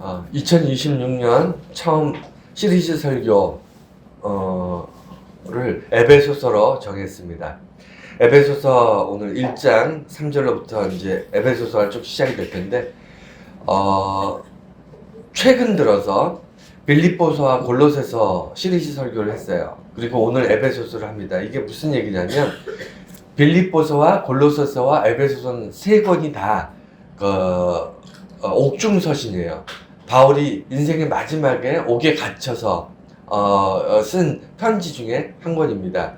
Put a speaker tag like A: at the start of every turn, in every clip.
A: 2026년 처음 시리즈 설교를 에베소서로 정했습니다. 에베소서 오늘 1장 3절로부터 이제 에베소서가 쭉 시작이 될 텐데, 최근 들어서 빌립보서와 골로새서 시리즈 설교를 했어요. 그리고 오늘 에베소서를 합니다. 이게 무슨 얘기냐면, 빌립보서와 골로새서와 에베소서는 세 권이 다 옥중서신이에요. 바울이 인생의 마지막에 옥에 갇혀서 쓴 편지 중에 한 권입니다.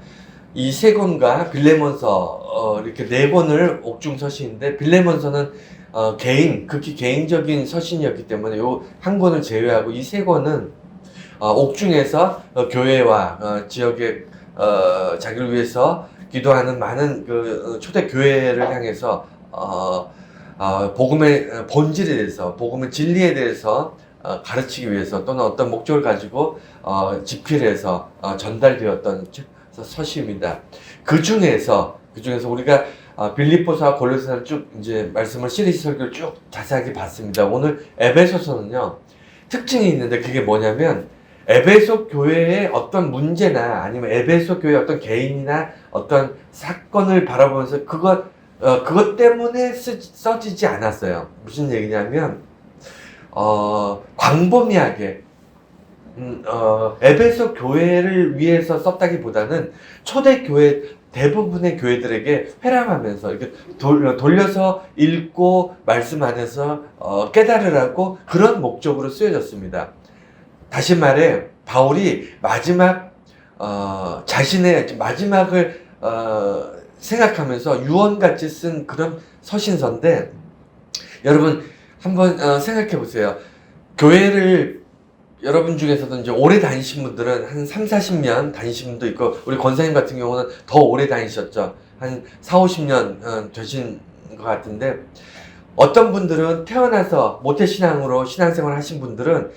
A: 이 세 권과 빌레몬서 이렇게 네 권을 옥중서신인데, 빌레몬서는 극히 개인적인 서신이었기 때문에 요 한 권을 제외하고 이 세 권은 옥중에서 교회와 지역의 자기를 위해서 기도하는 많은 초대 교회를 향해서 복음의 본질에 대해서, 복음의 진리에 대해서 가르치기 위해서, 또는 어떤 목적을 가지고 집필해서 전달되었던 서시입니다. 그 중에서 우리가 빌립보서와 골로새서를 쭉 이제 말씀을 시리즈 설교를 쭉 자세하게 봤습니다. 오늘 에베소서는요, 특징이 있는데, 그게 뭐냐면 에베소 교회의 어떤 문제나 아니면 에베소 교회의 어떤 개인이나 어떤 사건을 바라보면서 그것 때문에 써지지 않았어요. 무슨 얘기냐면, 광범위하게, 에베소 교회를 위해서 썼다기보다는 초대교회, 대부분의 교회들에게 회람하면서, 이렇게 돌려서 읽고 말씀 안에서 깨달으라고 그런 목적으로 쓰여졌습니다. 다시 말해, 바울이 자신의 마지막을 생각하면서 유언같이 쓴 그런 서신서인데, 여러분 한번 생각해 보세요. 교회를 여러분 중에서도 이제 오래 다니신 분들은 한 3, 40년 다니신 분도 있고, 우리 권사님 같은 경우는 더 오래 다니셨죠. 한 4, 50년 되신 것 같은데, 어떤 분들은 태어나서 모태신앙으로 신앙생활 하신 분들은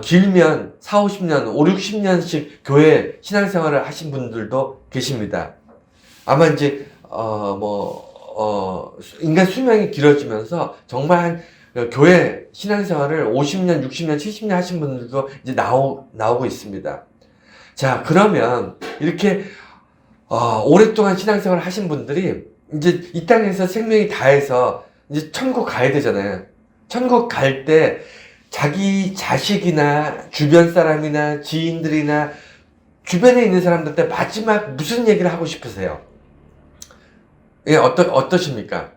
A: 길면 4, 50년, 5, 60년씩 교회 신앙생활을 하신 분들도 계십니다. 아마 이제 인간 수명이 길어지면서 정말 한 교회 신앙생활을 50년, 60년, 70년 하신 분들도 이제 나오고 있습니다. 자, 그러면 이렇게 오랫동안 신앙생활을 하신 분들이 이제 이 땅에서 생명이 다해서 이제 천국 가야 되잖아요. 천국 갈 때 자기 자식이나 주변 사람이나 지인들이나 주변에 있는 사람들한테 마지막 무슨 얘기를 하고 싶으세요? 예, 어떠십니까?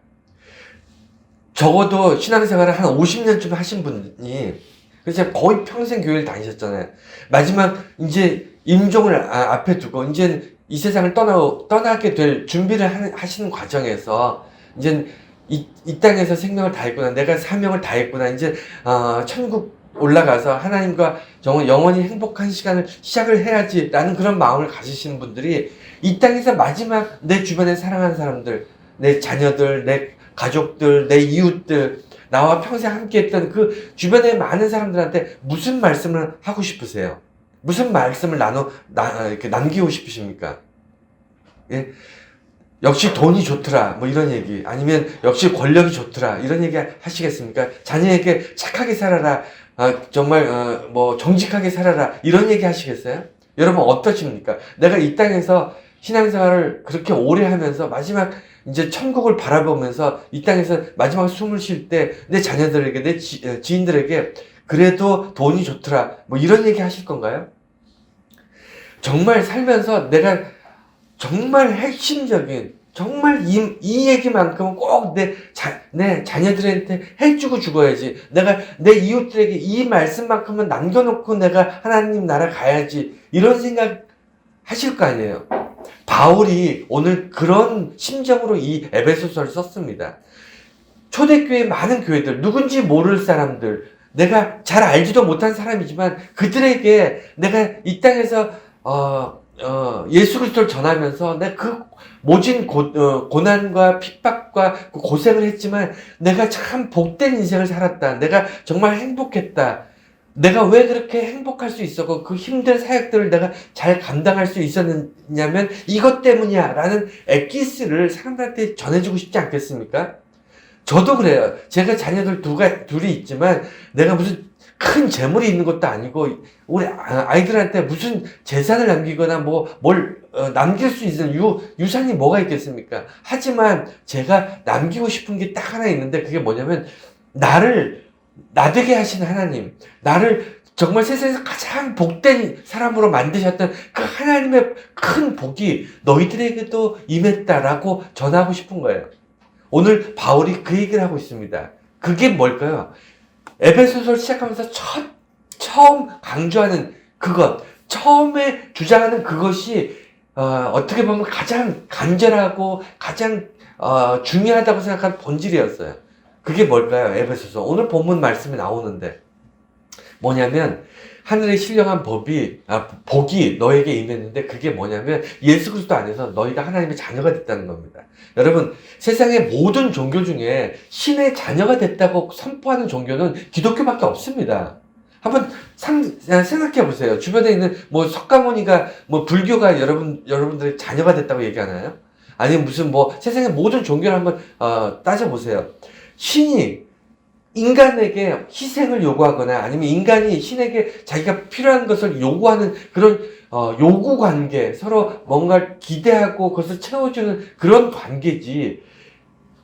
A: 적어도 신앙생활을 한 50년쯤 하신 분이, 그래서 거의 평생 교회를 다니셨잖아요. 마지막 이제 임종을 앞에 두고 이제 이 세상을 떠나게 될 준비를 하시는 과정에서, 이제 이 땅에서 생명을 다했구나, 내가 사명을 다했구나, 이제 천국 올라가서 하나님과 정말 영원히 행복한 시간을 시작을 해야지라는 그런 마음을 가지시는 분들이 이 땅에서 마지막 내 주변에 사랑하는 사람들, 내 자녀들, 내 가족들, 내 이웃들, 나와 평생 함께했던 그 주변의 많은 사람들한테 무슨 말씀을 하고 싶으세요? 무슨 말씀을 이렇게 남기고 싶으십니까? 예? 역시 돈이 좋더라, 뭐 이런 얘기, 아니면 역시 권력이 좋더라, 이런 얘기 하시겠습니까? 자녀에게 착하게 살아라, 정말 정직하게 살아라, 이런 얘기 하시겠어요? 여러분 어떠십니까? 내가 이 땅에서 신앙생활을 그렇게 오래 하면서 마지막 이제 천국을 바라보면서 이 땅에서 마지막 숨을 쉴 때 내 자녀들에게, 내 지인들에게 그래도 돈이 좋더라, 뭐 이런 얘기 하실 건가요? 정말 살면서 내가 정말 핵심적인, 정말 이 얘기만큼은 꼭 내 자녀들한테 해주고 죽어야지, 내가 내 이웃들에게 이 말씀만큼은 남겨놓고 내가 하나님 나라 가야지, 이런 생각 하실 거 아니에요. 바울이 오늘 그런 심정으로 이 에베소서를 썼습니다. 초대교회 많은 교회들, 누군지 모를 사람들, 내가 잘 알지도 못한 사람이지만 그들에게 내가 이 땅에서 예수 그리스도를 전하면서 내가 그 모진 고난과 핍박과 그 고생을 했지만 내가 참 복된 인생을 살았다, 내가 정말 행복했다, 내가 왜 그렇게 행복할 수 있었고 그 힘든 사역들을 내가 잘 감당할 수 있었느냐면 이것 때문이야 라는 엑기스를 사람들한테 전해주고 싶지 않겠습니까? 저도 그래요. 제가 자녀들 둘이 있지만 내가 무슨 큰 재물이 있는 것도 아니고 우리 아이들한테 무슨 재산을 남기거나 뭘 남길 수 있는 유산이 뭐가 있겠습니까? 하지만 제가 남기고 싶은 게 딱 하나 있는데 그게 뭐냐면 나를 나되게 하신 하나님, 나를 정말 세상에서 가장 복된 사람으로 만드셨던 그 하나님의 큰 복이 너희들에게도 임했다라고 전하고 싶은 거예요. 오늘 바울이 그 얘기를 하고 있습니다. 그게 뭘까요? 에베소서를 시작하면서 처음 강조하는 그것, 처음에 주장하는 그것이 어떻게 보면 가장 간절하고 가장 중요하다고 생각하는 본질이었어요. 그게 뭘까요? 에베소서. 오늘 본문 말씀이 나오는데 뭐냐면 하늘의 신령한 복이 너에게 임했는데 그게 뭐냐면 예수 그리스도 안에서 너희가 하나님의 자녀가 됐다는 겁니다. 여러분, 세상의 모든 종교 중에 신의 자녀가 됐다고 선포하는 종교는 기독교밖에 없습니다. 한번 생각해 보세요. 주변에 있는 석가모니가 불교가 여러분들의 자녀가 됐다고 얘기하나요? 아니면 무슨 세상의 모든 종교를 한번 따져보세요. 신이 인간에게 희생을 요구하거나 아니면 인간이 신에게 자기가 필요한 것을 요구하는 그런 요구 관계, 서로 뭔가 기대하고 그것을 채워주는 그런 관계지,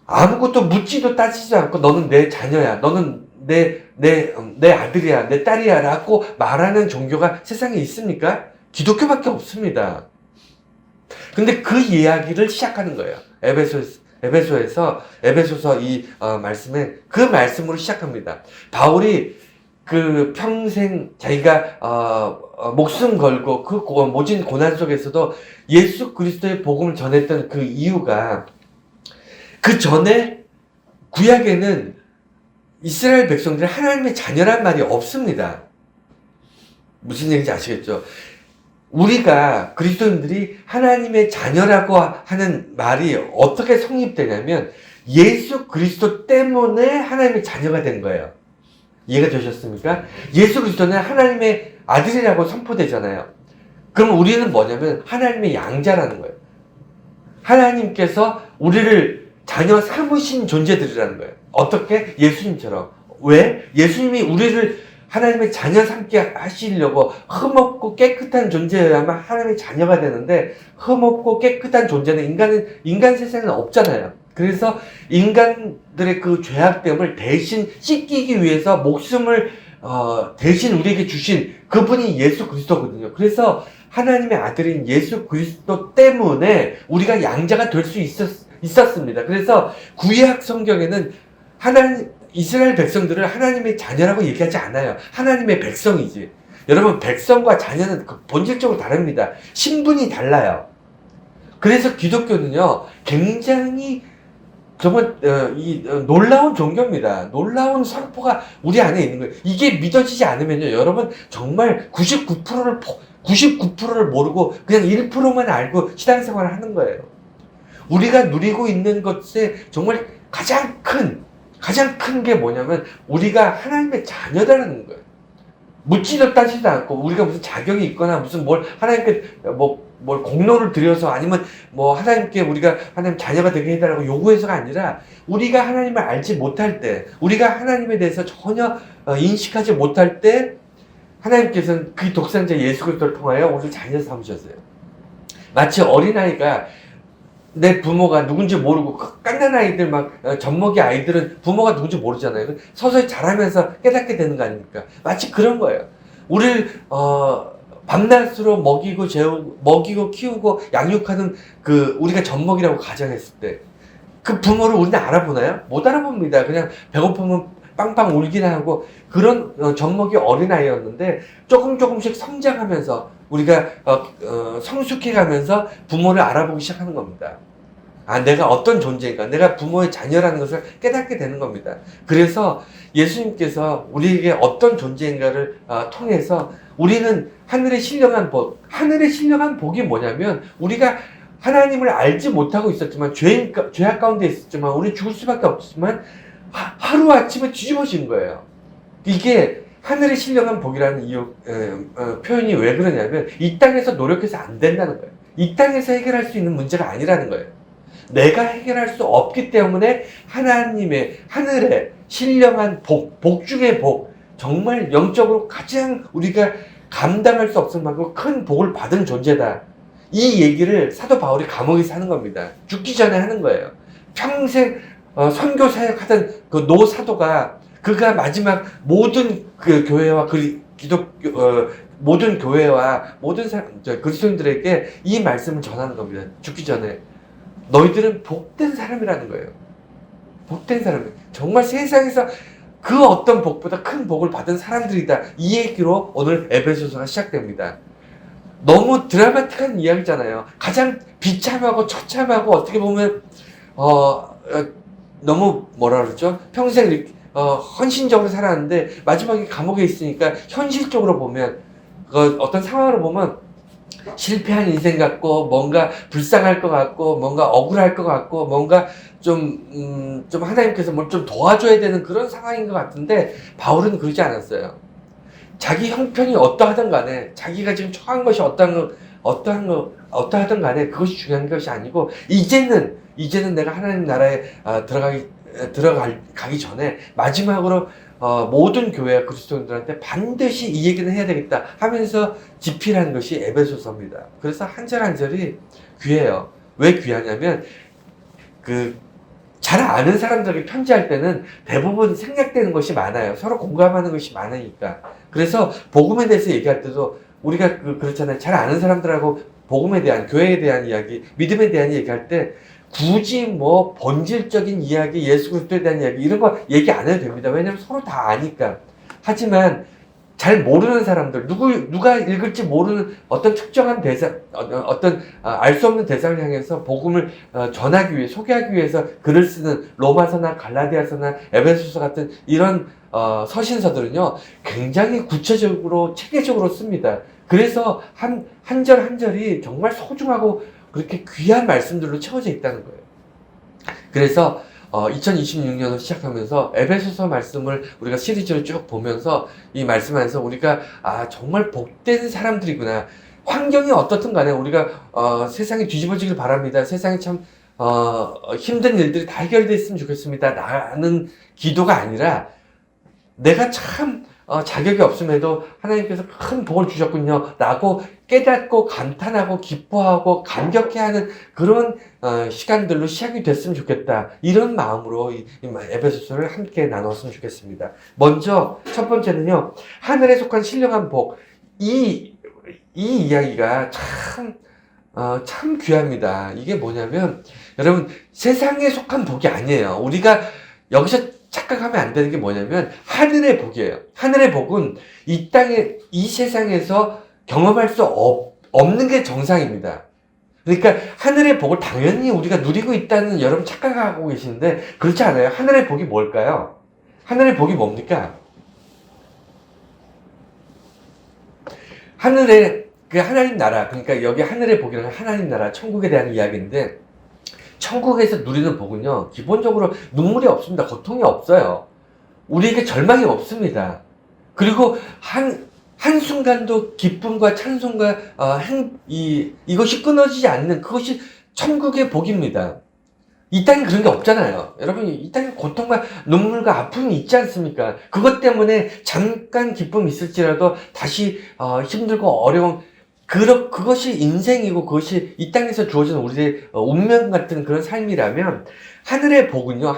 A: 아무것도 묻지도 따지지도 않고 너는 내 자녀야, 너는 내 아들이야, 내 딸이야 라고 말하는 종교가 세상에 있습니까? 기독교밖에 없습니다. 근데 그 이야기를 시작하는 거예요. 에베소서 이 말씀에 그 말씀으로 시작합니다. 바울이 그 평생 자기가 목숨 걸고 그 모진 고난 속에서도 예수 그리스도의 복음을 전했던 그 이유가, 그 전에 구약에는 이스라엘 백성들이 하나님의 자녀란 말이 없습니다. 무슨 얘기인지 아시겠죠? 우리가 그리스도인들이 하나님의 자녀라고 하는 말이 어떻게 성립되냐면 예수 그리스도 때문에 하나님의 자녀가 된 거예요. 이해가 되셨습니까? 예수 그리스도는 하나님의 아들이라고 선포되잖아요. 그럼 우리는 뭐냐면 하나님의 양자라는 거예요. 하나님께서 우리를 자녀 삼으신 존재들이라는 거예요. 어떻게? 예수님처럼. 왜? 예수님이 우리를 하나님의 자녀 삼게 하시려고 흠없고 깨끗한 존재여야만 하나님의 자녀가 되는데, 흠없고 깨끗한 존재는 인간 세상에는 없잖아요. 그래서 인간들의 그 죄악됨을 대신 씻기기 위해서 목숨을 대신 우리에게 주신 그분이 예수 그리스도거든요. 그래서 하나님의 아들인 예수 그리스도 때문에 우리가 양자가 될 수 있었습니다. 그래서 구약 성경에는 이스라엘 백성들을 하나님의 자녀라고 얘기하지 않아요. 하나님의 백성이지. 여러분, 백성과 자녀는 본질적으로 다릅니다. 신분이 달라요. 그래서 기독교는요, 굉장히 정말 놀라운 종교입니다. 놀라운 선포가 우리 안에 있는 거예요. 이게 믿어지지 않으면요, 여러분 정말 99%를 모르고 그냥 1%만 알고 신앙생활을 하는 거예요. 우리가 누리고 있는 것에 정말 가장 큰 게 뭐냐면 우리가 하나님의 자녀라는 거예요. 묻지도 따지도 않고 우리가 무슨 자격이 있거나 무슨 하나님께 뭘 공로를 들여서 아니면 하나님께 우리가 하나님 자녀가 되게 해달라고 요구해서가 아니라, 우리가 하나님을 알지 못할 때, 우리가 하나님에 대해서 전혀 인식하지 못할 때 하나님께서는 그 독생자 예수 그리스도를 통하여 우리를 자녀 삼으셨어요. 마치 어린아이가 내 부모가 누군지 모르고 깐난 아이들 젖먹이 아이들은 부모가 누군지 모르잖아요. 서서히 자라면서 깨닫게 되는 거 아닙니까? 마치 그런 거예요. 우리를 밤낮으로 먹이고 키우고 양육하는 우리가 젖먹이라고 가정했을 때 그 부모를 우리는 알아보나요? 못 알아봅니다. 그냥 배고프면 빵빵 울기나 하고 그런 젖먹이 어린아이였는데 조금씩 성장하면서 우리가 성숙해가면서 부모를 알아보기 시작하는 겁니다. 내가 어떤 존재인가, 내가 부모의 자녀라는 것을 깨닫게 되는 겁니다. 그래서 예수님께서 우리에게 어떤 존재인가를 통해서 우리는 하늘의 신령한 복이 뭐냐면, 우리가 하나님을 알지 못하고 있었지만 죄악 가운데 있었지만 우리 죽을 수밖에 없지만 하루아침에 뒤집어진 거예요. 이게 하늘의 신령한 복이라는 표현이 왜 그러냐면 이 땅에서 노력해서 안 된다는 거예요. 이 땅에서 해결할 수 있는 문제가 아니라는 거예요. 내가 해결할 수 없기 때문에 하나님의 하늘에 신령한 복 중의 복, 정말 영적으로 가장 우리가 감당할 수 없을 만큼 큰 복을 받은 존재다. 이 얘기를 사도 바울이 감옥에서 하는 겁니다. 죽기 전에 하는 거예요. 평생 선교 사역하던 그 노 사도가 그가 마지막 모든 그 교회와 모든 교회와 모든 그리스도인들에게 이 말씀을 전하는 겁니다. 죽기 전에 너희들은 복된 사람이라는 거예요. 복된 사람, 정말 세상에서 그 어떤 복보다 큰 복을 받은 사람들이다. 이 얘기로 오늘 에베소서가 시작됩니다. 너무 드라마틱한 이야기잖아요. 가장 비참하고 처참하고 어떻게 보면 너무 뭐라 그러죠? 평생 헌신적으로 살았는데 마지막에 감옥에 있으니까 현실적으로 보면 어떤 상황으로 보면 실패한 인생 같고 뭔가 불쌍할 것 같고 뭔가 억울할 것 같고 뭔가 좀 하나님께서 뭘 좀 도와줘야 되는 그런 상황인 것 같은데 바울은 그러지 않았어요. 자기 형편이 어떠하든 간에 자기가 지금 처한 것이 어떠하든 간에 그것이 중요한 것이 아니고 이제는 내가 하나님 나라에 들어가기 전에 마지막으로 모든 교회와 그리스도인들한테 반드시 이 얘기는 해야 되겠다 하면서 집필한 것이 에베소서입니다. 그래서 한 절 한 절이 귀해요. 왜 귀하냐면 잘 아는 사람들에게 편지할 때는 대부분 생략되는 것이 많아요. 서로 공감하는 것이 많으니까. 그래서 복음에 대해서 얘기할 때도 우리가 그렇잖아요. 잘 아는 사람들하고 복음에 대한, 교회에 대한 이야기, 믿음에 대한 얘기할 때 굳이 뭐 본질적인 이야기, 예수 그리스도에 대한 이야기 이런 거 얘기 안 해도 됩니다. 왜냐면 서로 다 아니까. 하지만 잘 모르는 사람들, 누가 읽을지 모르는 어떤 특정한 대상, 알 수 없는 대상을 향해서 복음을 전하기 위해, 소개하기 위해서 글을 쓰는 로마서나 갈라디아서나 에베소서 같은 이런 서신서들은요, 굉장히 구체적으로, 체계적으로 씁니다. 그래서 한 절 한 절이 정말 소중하고 그렇게 귀한 말씀들로 채워져 있다는 거예요. 그래서 2026년을 시작하면서 에베소서 말씀을 우리가 시리즈로 쭉 보면서 이 말씀 안에서 우리가 정말 복된 사람들이구나. 환경이 어떻든 간에 우리가 세상이 뒤집어지길 바랍니다. 세상에 참 힘든 일들이 다 해결됐으면 좋겠습니다. 라는 기도가 아니라 내가 참 자격이 없음에도 하나님께서 큰 복을 주셨군요. 라고 깨닫고 감탄하고 기뻐하고 감격해하는 그런 시간들로 시작이 됐으면 좋겠다. 이런 마음으로 이 에베소서를 함께 나눴으면 좋겠습니다. 먼저 첫 번째는요. 하늘에 속한 신령한 복. 이 이야기가 참 귀합니다. 이게 뭐냐면 여러분 세상에 속한 복이 아니에요. 우리가 여기서 착각하면 안 되는 게 뭐냐면 하늘의 복이에요. 하늘의 복은 이 세상에서 경험할 수 없는 게 정상입니다. 그러니까 하늘의 복을 당연히 우리가 누리고 있다는 여러분 착각하고 계시는데 그렇지 않아요. 하늘의 복이 뭘까요? 하늘의 복이 뭡니까? 하늘의 하나님 나라, 그러니까 여기 하늘의 복이라는 하나님 나라, 천국에 대한 이야기인데 천국에서 누리는 복은요, 기본적으로 눈물이 없습니다. 고통이 없어요. 우리에게 절망이 없습니다. 그리고 한순간도 기쁨과 찬송과 이것이 끊어지지 않는 그것이 천국의 복입니다. 이 땅에 그런 게 없잖아요. 여러분, 이 땅에 고통과 눈물과 아픔이 있지 않습니까? 그것 때문에 잠깐 기쁨이 있을지라도 다시 힘들고 어려운 그것이 인생이고 그것이 이 땅에서 주어진 우리의 운명 같은 그런 삶이라면 하늘의 복은요.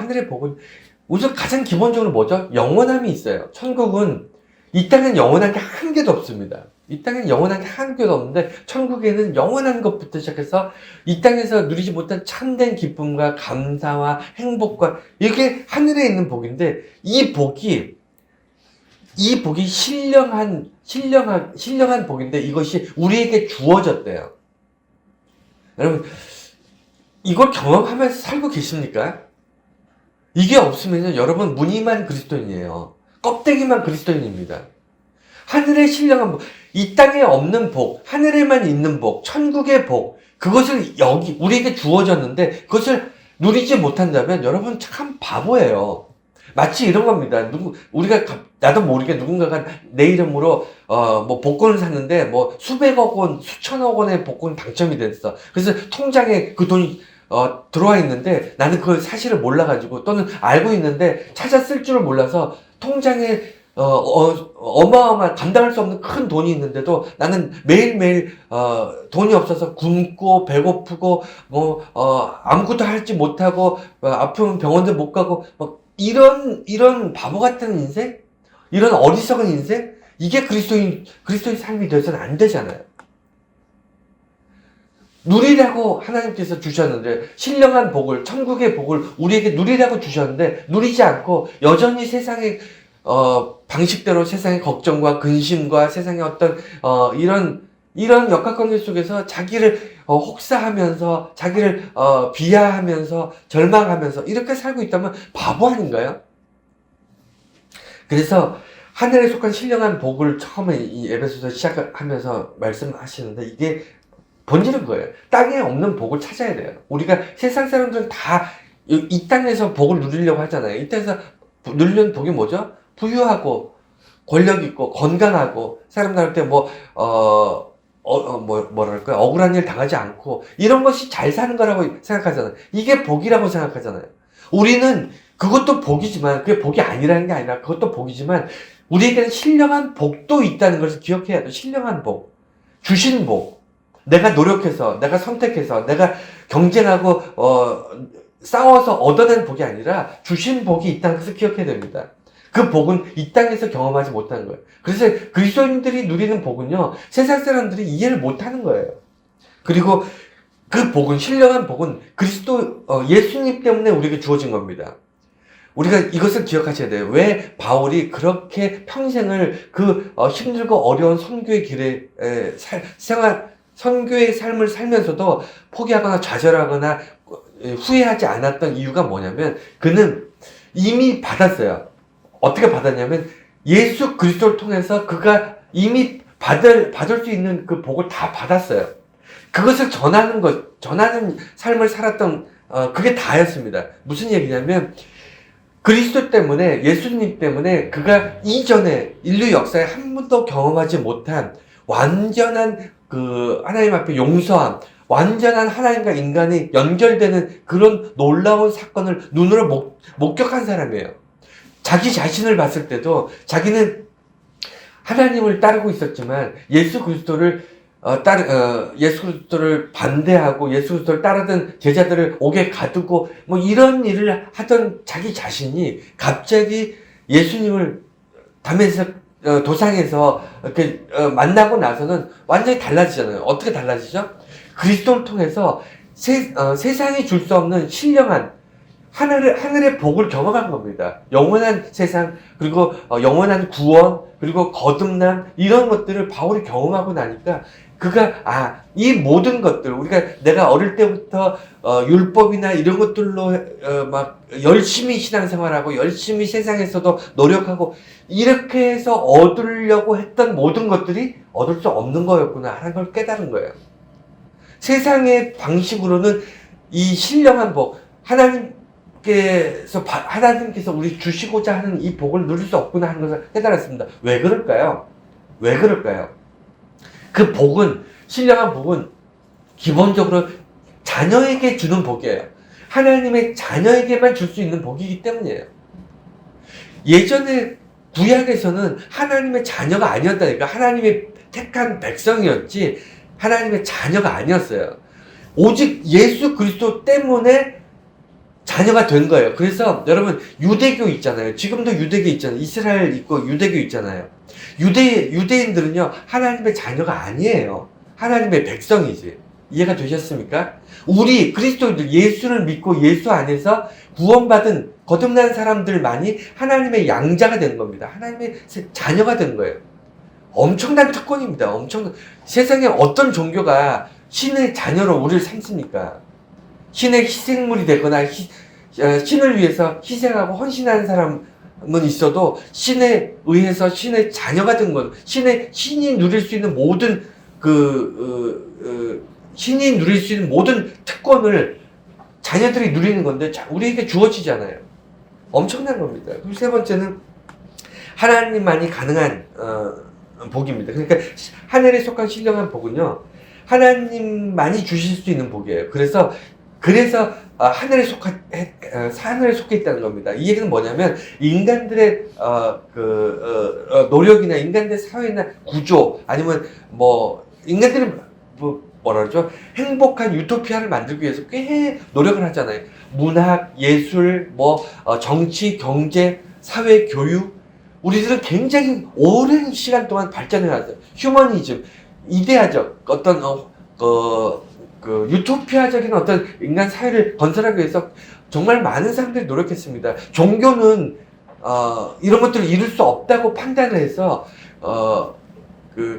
A: 우선 가장 기본적으로 뭐죠? 영원함이 있어요. 천국은 이 땅엔 영원한 게 한 개도 없습니다. 이 땅엔 영원한 게 한 개도 없는데 천국에는 영원한 것부터 시작해서 이 땅에서 누리지 못한 참된 기쁨과 감사와 행복과 이게 하늘에 있는 복인데 이 복이 신령한 복인데 이것이 우리에게 주어졌대요. 여러분, 이걸 경험하면서 살고 계십니까? 이게 없으면 여러분 무늬만 그리스도인이에요. 껍데기만 그리스도인입니다. 하늘의 신령한 복, 이 땅에 없는 복, 하늘에만 있는 복, 천국의 복, 그것을 우리에게 주어졌는데 그것을 누리지 못한다면 여러분 참 바보예요. 마치 이런 겁니다. 나도 모르게 누군가가 내 이름으로, 복권을 샀는데, 수백억 원, 수천억 원의 복권 당첨이 됐어. 그래서 통장에 그 돈이, 들어와 있는데 나는 그걸 사실을 몰라가지고 또는 알고 있는데 찾아 쓸 줄을 몰라서 통장에 어마어마한 감당할 수 없는 큰 돈이 있는데도 나는 매일매일 돈이 없어서 굶고 배고프고 아무것도 할지 못하고 아프면 병원도 못 가고 막 이런 바보 같은 인생? 이런 어리석은 인생? 이게 그리스도인 삶이 되어서는 안 되잖아요. 누리라고 하나님께서 주셨는데, 신령한 복을, 천국의 복을 우리에게 누리라고 주셨는데, 누리지 않고 여전히 세상의, 방식대로 세상의 걱정과 근심과 세상의 어떤, 이런 역학관계 속에서 자기를, 혹사하면서, 자기를, 비하하면서, 절망하면서, 이렇게 살고 있다면 바보 아닌가요? 그래서, 하늘에 속한 신령한 복을 처음에 이 에베소서 시작하면서 말씀하시는데, 이게 본질은 거예요. 땅에 없는 복을 찾아야 돼요. 우리가 세상 사람들은 다 이 땅에서 복을 누리려고 하잖아요. 이 땅에서 누리는 복이 뭐죠? 부유하고 권력 있고 건강하고 사람들한테 뭐랄까요? 억울한 일 당하지 않고 이런 것이 잘 사는 거라고 생각하잖아요. 이게 복이라고 생각하잖아요. 우리는 그것도 복이지만 그게 복이 아니라는 게 아니라 그것도 복이지만 우리에게는 신령한 복도 있다는 것을 기억해야 돼요. 신령한 복. 주신 복. 내가 노력해서, 내가 선택해서, 내가 경쟁하고, 싸워서 얻어낸 복이 아니라 주신 복이 있다는 것을 기억해야 됩니다. 그 복은 이 땅에서 경험하지 못하는 거예요. 그래서 그리스도인들이 누리는 복은요, 세상 사람들이 이해를 못하는 거예요. 그리고 그 복은, 신령한 복은 예수님 때문에 우리에게 주어진 겁니다. 우리가 이것을 기억하셔야 돼요. 왜 바울이 그렇게 평생을 힘들고 어려운 선교의 길에 선교의 삶을 살면서도 포기하거나 좌절하거나 후회하지 않았던 이유가 뭐냐면 그는 이미 받았어요. 어떻게 받았냐면 예수 그리스도를 통해서 그가 이미 받을 수 있는 그 복을 다 받았어요. 그것을 전하는 삶을 살았던 그게 다였습니다. 무슨 얘기냐면 그리스도 때문에 예수님 때문에 그가 이전에 인류 역사에 한 번도 경험하지 못한 완전한 하나님 앞에 용서함, 완전한 하나님과 인간이 연결되는 그런 놀라운 사건을 눈으로 목격한 사람이에요. 자기 자신을 봤을 때도 자기는 하나님을 따르고 있었지만 예수 그리스도를 반대하고 예수 그리스도를 따르던 제자들을 옥에 가두고 이런 일을 하던 자기 자신이 갑자기 예수님을 도상에서 이렇게 만나고 나서는 완전히 달라지잖아요. 어떻게 달라지죠? 그리스도를 통해서 세상이 줄 수 없는 신령한 하늘의 복을 경험한 겁니다. 영원한 세상, 그리고 영원한 구원, 그리고 거듭남 이런 것들을 바울이 경험하고 나니까 그가 이 모든 것들 내가 어릴 때부터 율법이나 이런 것들로 막 열심히 신앙생활하고 열심히 세상에서도 노력하고 이렇게 해서 얻으려고 했던 모든 것들이 얻을 수 없는 거였구나 하는 걸 깨달은 거예요. 세상의 방식으로는 이 신령한 복, 하나님께서 우리 주시고자 하는 이 복을 누릴 수 없구나 하는 것을 깨달았습니다. 왜 그럴까요? 그 복은, 신령한 복은 기본적으로 자녀에게 주는 복이에요. 하나님의 자녀에게만 줄 수 있는 복이기 때문이에요. 예전에 구약에서는 하나님의 자녀가 아니었다니까. 하나님의 택한 백성이었지 하나님의 자녀가 아니었어요. 오직 예수 그리스도 때문에 자녀가 된 거예요. 그래서 여러분 유대교 있잖아요. 지금도 유대교 있잖아요. 이스라엘 있고 유대교 있잖아요. 유대인들은요 하나님의 자녀가 아니에요. 하나님의 백성이지. 이해가 되셨습니까? 우리 그리스도인들 예수를 믿고 예수 안에서 구원받은 거듭난 사람들만이 하나님의 양자가 되는 겁니다. 하나님의 자녀가 되는 거예요. 엄청난 특권입니다. 세상에 어떤 종교가 신의 자녀로 우리를 삼습니까? 신의 희생물이 되거나 신을 위해서 희생하고 헌신하는 사람은 있어도 신에 의해서 신의 자녀가 된 건 신이 누릴 수 있는 모든 신이 누릴 수 있는 모든 특권을 자녀들이 누리는 건데 우리에게 주어지잖아요. 엄청난 겁니다. 그리고 세 번째는 하나님만이 가능한 복입니다. 그러니까 하늘에 속한 신령한 복은요 하나님만이 주실 수 있는 복이에요. 그래서 그래서 하늘에 속해 있다는 겁니다. 이 얘기는 뭐냐면 인간들의 노력이나 인간들의 사회나 구조 아니면 뭐 인간들이 뭐라 그러죠? 행복한 유토피아를 만들기 위해서 꽤 노력을 하잖아요. 문학, 예술, 정치, 경제, 사회, 교육. 우리들은 굉장히 오랜 시간 동안 발전해 왔어요. 휴머니즘, 이데아적 어떤 유토피아적인 어떤 인간 사회를 건설하기 위해서 정말 많은 사람들이 노력했습니다. 종교는 이런 것들을 이룰 수 없다고 판단을 해서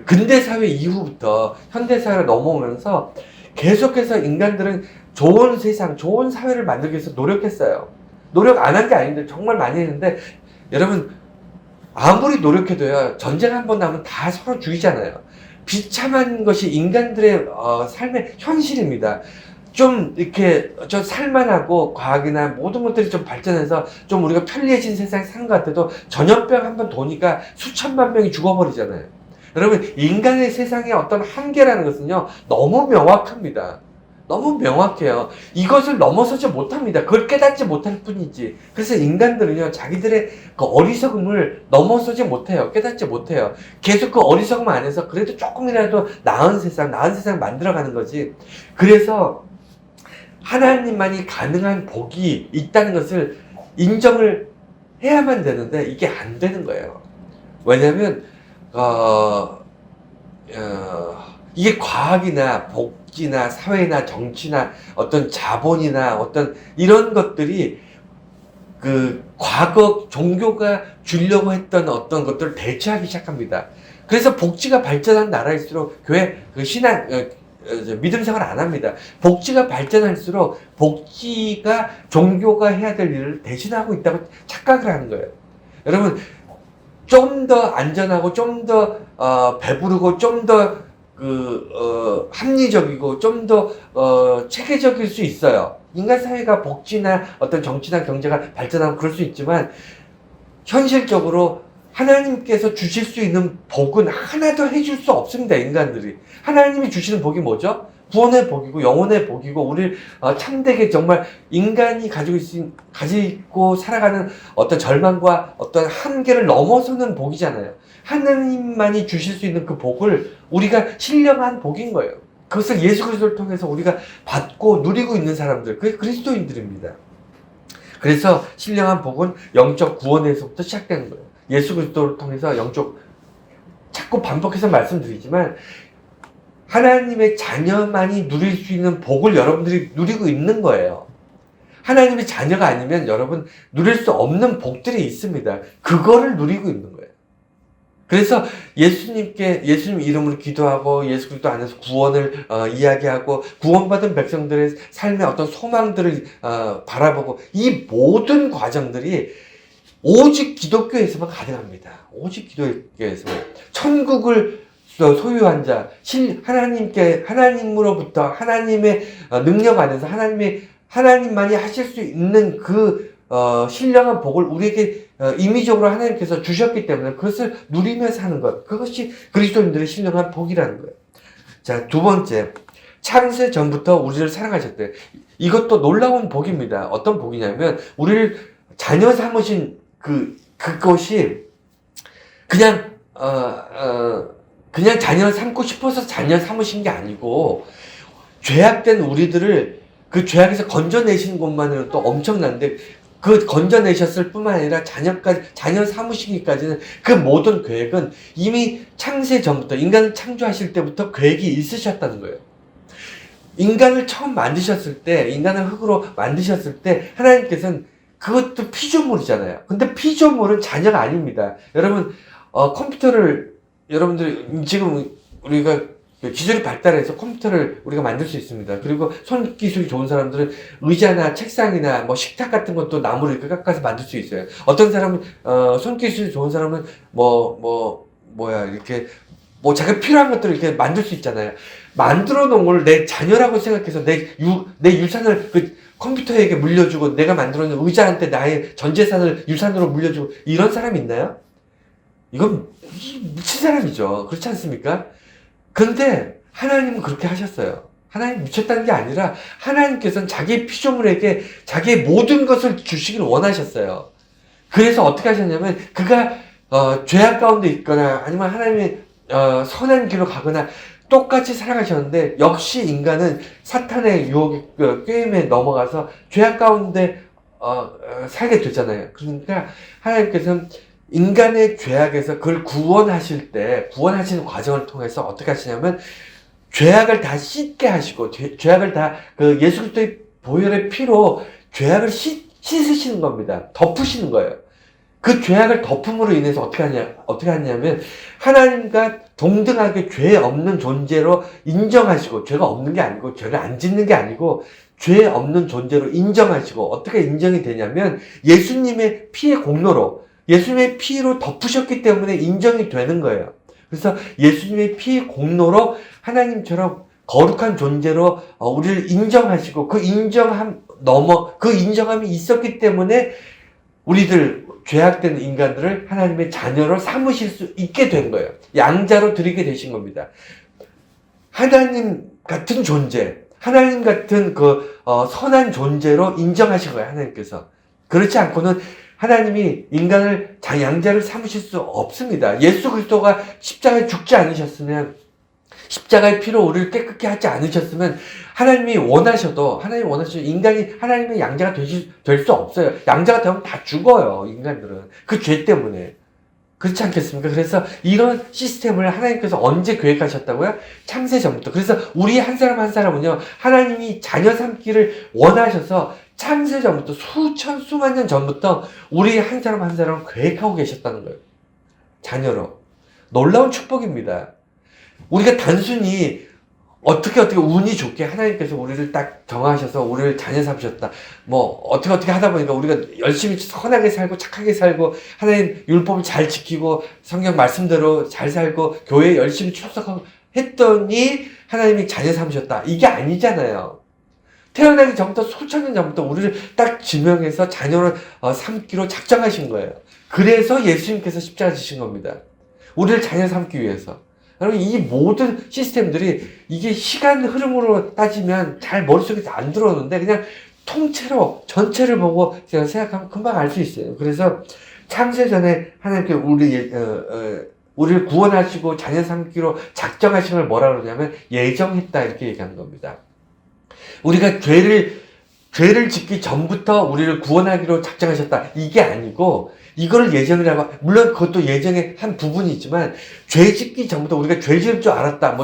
A: 근대 사회 이후부터 현대 사회로 넘어오면서 계속해서 인간들은 좋은 세상, 좋은 사회를 만들기 위해서 노력했어요. 노력 안 한 게 아닌데 정말 많이 했는데 여러분 아무리 노력해도요 전쟁 한 번 나면 다 서로 죽이잖아요. 비참한 것이 인간들의 삶의 현실입니다. 좀 이렇게 살만하고 과학이나 모든 것들이 좀 발전해서 좀 우리가 편리해진 세상에 사는 것 같아도 전염병 한 번 도니까 수천만 명이 죽어버리잖아요. 여러분 인간의 세상의 어떤 한계라는 것은요 너무 명확합니다. 너무 명확해요. 이것을 넘어서지 못합니다. 그걸 깨닫지 못할 뿐이지. 그래서 인간들은요 자기들의 그 어리석음을 넘어서지 못해요. 깨닫지 못해요. 계속 그 어리석음 안에서 그래도 조금이라도 나은 세상 만들어가는 거지. 그래서 하나님만이 가능한 복이 있다는 것을 인정을 해야만 되는데 이게 안 되는 거예요. 왜냐하면 이게 과학이나 복지나 사회나 정치나 어떤 자본이나 어떤 이런 것들이 과거 종교가 주려고 했던 어떤 것들을 대체하기 시작합니다. 그래서 복지가 발전한 나라일수록 교회 신앙 믿음 생활 안 합니다. 복지가 발전할수록 복지가 종교가 해야 될 일을 대신하고 있다고 착각을 하는 거예요. 여러분 좀 더 안전하고 좀 더 배부르고 좀 더 합리적이고 좀 더 체계적일 수 있어요. 인간 사회가 복지나 어떤 정치나 경제가 발전하면 그럴 수 있지만 현실적으로 하나님께서 주실 수 있는 복은 하나도 해줄 수 없습니다. 인간들이. 하나님이 주시는 복이 뭐죠? 구원의 복이고 영혼의 복이고 우리를 참되게 정말 인간이 가지고 살아가는 어떤 절망과 어떤 한계를 넘어서는 복이잖아요. 하나님만이 주실 수 있는 그 복을 우리가 신령한 복인 거예요. 그것을 예수 그리스도를 통해서 우리가 받고 누리고 있는 사람들, 그게 그리스도인들입니다. 그래서 신령한 복은 영적 구원에서부터 시작되는 거예요. 예수 그리스도를 통해서 영적, 자꾸 반복해서 말씀드리지만 하나님의 자녀만이 누릴 수 있는 복을 여러분들이 누리고 있는 거예요. 하나님의 자녀가 아니면 여러분 누릴 수 없는 복들이 있습니다. 그거를 누리고 있는 거예요. 그래서 예수님 이름으로 기도하고 예수 그리스도 안에서 구원을 이야기하고 구원받은 백성들의 삶의 어떤 소망들을 바라보고 이 모든 과정들이 오직 기독교에서만 가능합니다. 오직 기독교에서만. 천국을 소유한 자, 하나님으로부터 하나님의 능력 안에서 하나님만이 하실 수 있는 신령한 복을 우리에게 임의적으로 하나님께서 주셨기 때문에 그것을 누리며 사는 것. 그것이 그리스도인들의 신령한 복이라는 거예요. 자, 두 번째. 창세 전부터 우리를 사랑하셨대. 이것도 놀라운 복입니다. 어떤 복이냐면, 우리를 자녀 삼으신 그것이 그냥 자녀 삼고 싶어서 자녀 삼으신 게 아니고, 죄악된 우리들을 그 죄악에서 건져내신 것만으로도 또 엄청난데, 그 건져내셨을 뿐만 아니라 자녀 삼으시기까지는 그 모든 계획은 이미 창세 전부터, 인간을 창조하실 때부터 계획이 있으셨다는 거예요. 인간을 처음 만드셨을 때, 인간을 흙으로 만드셨을 때, 하나님께서는 그것도 피조물이잖아요. 근데 피조물은 자녀가 아닙니다. 여러분, 컴퓨터를, 여러분들, 지금 우리가 기술이 발달해서 컴퓨터를 우리가 만들 수 있습니다. 그리고 손기술이 좋은 사람들은 의자나 책상이나 식탁 같은 것도 나무를 이렇게 깎아서 만들 수 있어요. 어떤 사람은, 손기술이 좋은 사람은 이렇게, 자기가 필요한 것들을 이렇게 만들 수 있잖아요. 만들어 놓은 걸 내 자녀라고 생각해서 내 유산을 컴퓨터에게 물려주고 내가 만들어 놓은 의자한테 나의 전 재산을 유산으로 물려주고 이런 사람이 있나요? 이건 미친 사람이죠. 그렇지 않습니까? 근데 하나님은 그렇게 하셨어요. 하나님 미쳤다는 게 아니라 하나님께서는 자기 피조물에게 자기의 모든 것을 주시길 원하셨어요. 그래서 어떻게 하셨냐면 그가 죄악 가운데 있거나 아니면 하나님의 선한 길로 가거나 똑같이 살아가셨는데 역시 인간은 사탄의 유혹에 꾀임에 넘어가서 죄악 가운데 살게 되잖아요. 그러니까 하나님께서는 인간의 죄악에서 그걸 구원하실 때 구원하시는 과정을 통해서 어떻게 하시냐면 죄악을 다 씻게 하시고 죄악을 다 그 예수 그리스도의 보혈의 피로 죄악을 씻으시는 겁니다. 덮으시는 거예요. 그 죄악을 덮음으로 인해서 어떻게 하냐면 하나님과 동등하게 죄 없는 존재로 인정하시고 죄가 없는 게 아니고 죄를 안 짓는 게 아니고 죄 없는 존재로 인정하시고 어떻게 인정이 되냐면 예수님의 피의 공로로 예수님의 피로 덮으셨기 때문에 인정이 되는 거예요. 그래서 예수님의 피의 공로로 하나님처럼 거룩한 존재로 우리를 인정하시고 그 인정함이 있었기 때문에 우리들 죄악된 인간들을 하나님의 자녀로 삼으실 수 있게 된 거예요. 양자로 드리게 되신 겁니다. 하나님 같은 존재, 하나님 같은 선한 존재로 인정하신 거예요. 하나님께서. 그렇지 않고는 하나님이 인간을 양자를 삼으실 수 없습니다. 예수 그리스도가 십자가에 죽지 않으셨으면 십자가의 피로 우리를 깨끗게 하지 않으셨으면 하나님이 원하셔도 인간이 하나님의 양자가 될 수 없어요. 양자가 되면 다 죽어요. 인간들은. 그 죄 때문에. 그렇지 않겠습니까? 그래서 이런 시스템을 하나님께서 언제 계획하셨다고요? 창세 전부터. 그래서 우리 한 사람 한 사람은요, 하나님이 자녀 삼기를 원하셔서 창세 전부터 수만 년 전부터 우리 한 사람 한 사람을 계획하고 계셨다는 거예요. 자녀로. 놀라운 축복입니다. 우리가 단순히 어떻게 운이 좋게 하나님께서 우리를 딱 정하셔서 우리를 자녀 삼으셨다. 어떻게 하다 보니까 우리가 열심히 선하게 살고 착하게 살고 하나님 율법을 잘 지키고 성경 말씀대로 잘 살고 교회에 열심히 출석하고 했더니 하나님이 자녀 삼으셨다. 이게 아니잖아요. 태어나기 전부터 수천 년 전부터 우리를 딱 지명해서 자녀로 삼기로 작정하신 거예요. 그래서 예수님께서 십자가 지신 겁니다. 우리를 자녀 삼기 위해서. 여러분, 이 모든 시스템들이 이게 시간 흐름으로 따지면 잘 머릿속에 안 들어오는데 그냥 통째로 전체를 보고 제가 생각하면 금방 알 수 있어요. 그래서 창세전에 하나님께 우리를 구원하시고 자녀 삼기로 작정하신 걸 뭐라 그러냐면 예정했다 이렇게 얘기하는 겁니다. 우리가 죄를 짓기 전부터 우리를 구원하기로 작정하셨다. 이게 아니고 이거를 예정이라고, 물론 그것도 예정의 한 부분이지만 죄 짓기 전부터 우리가 죄 지을 줄 알았다.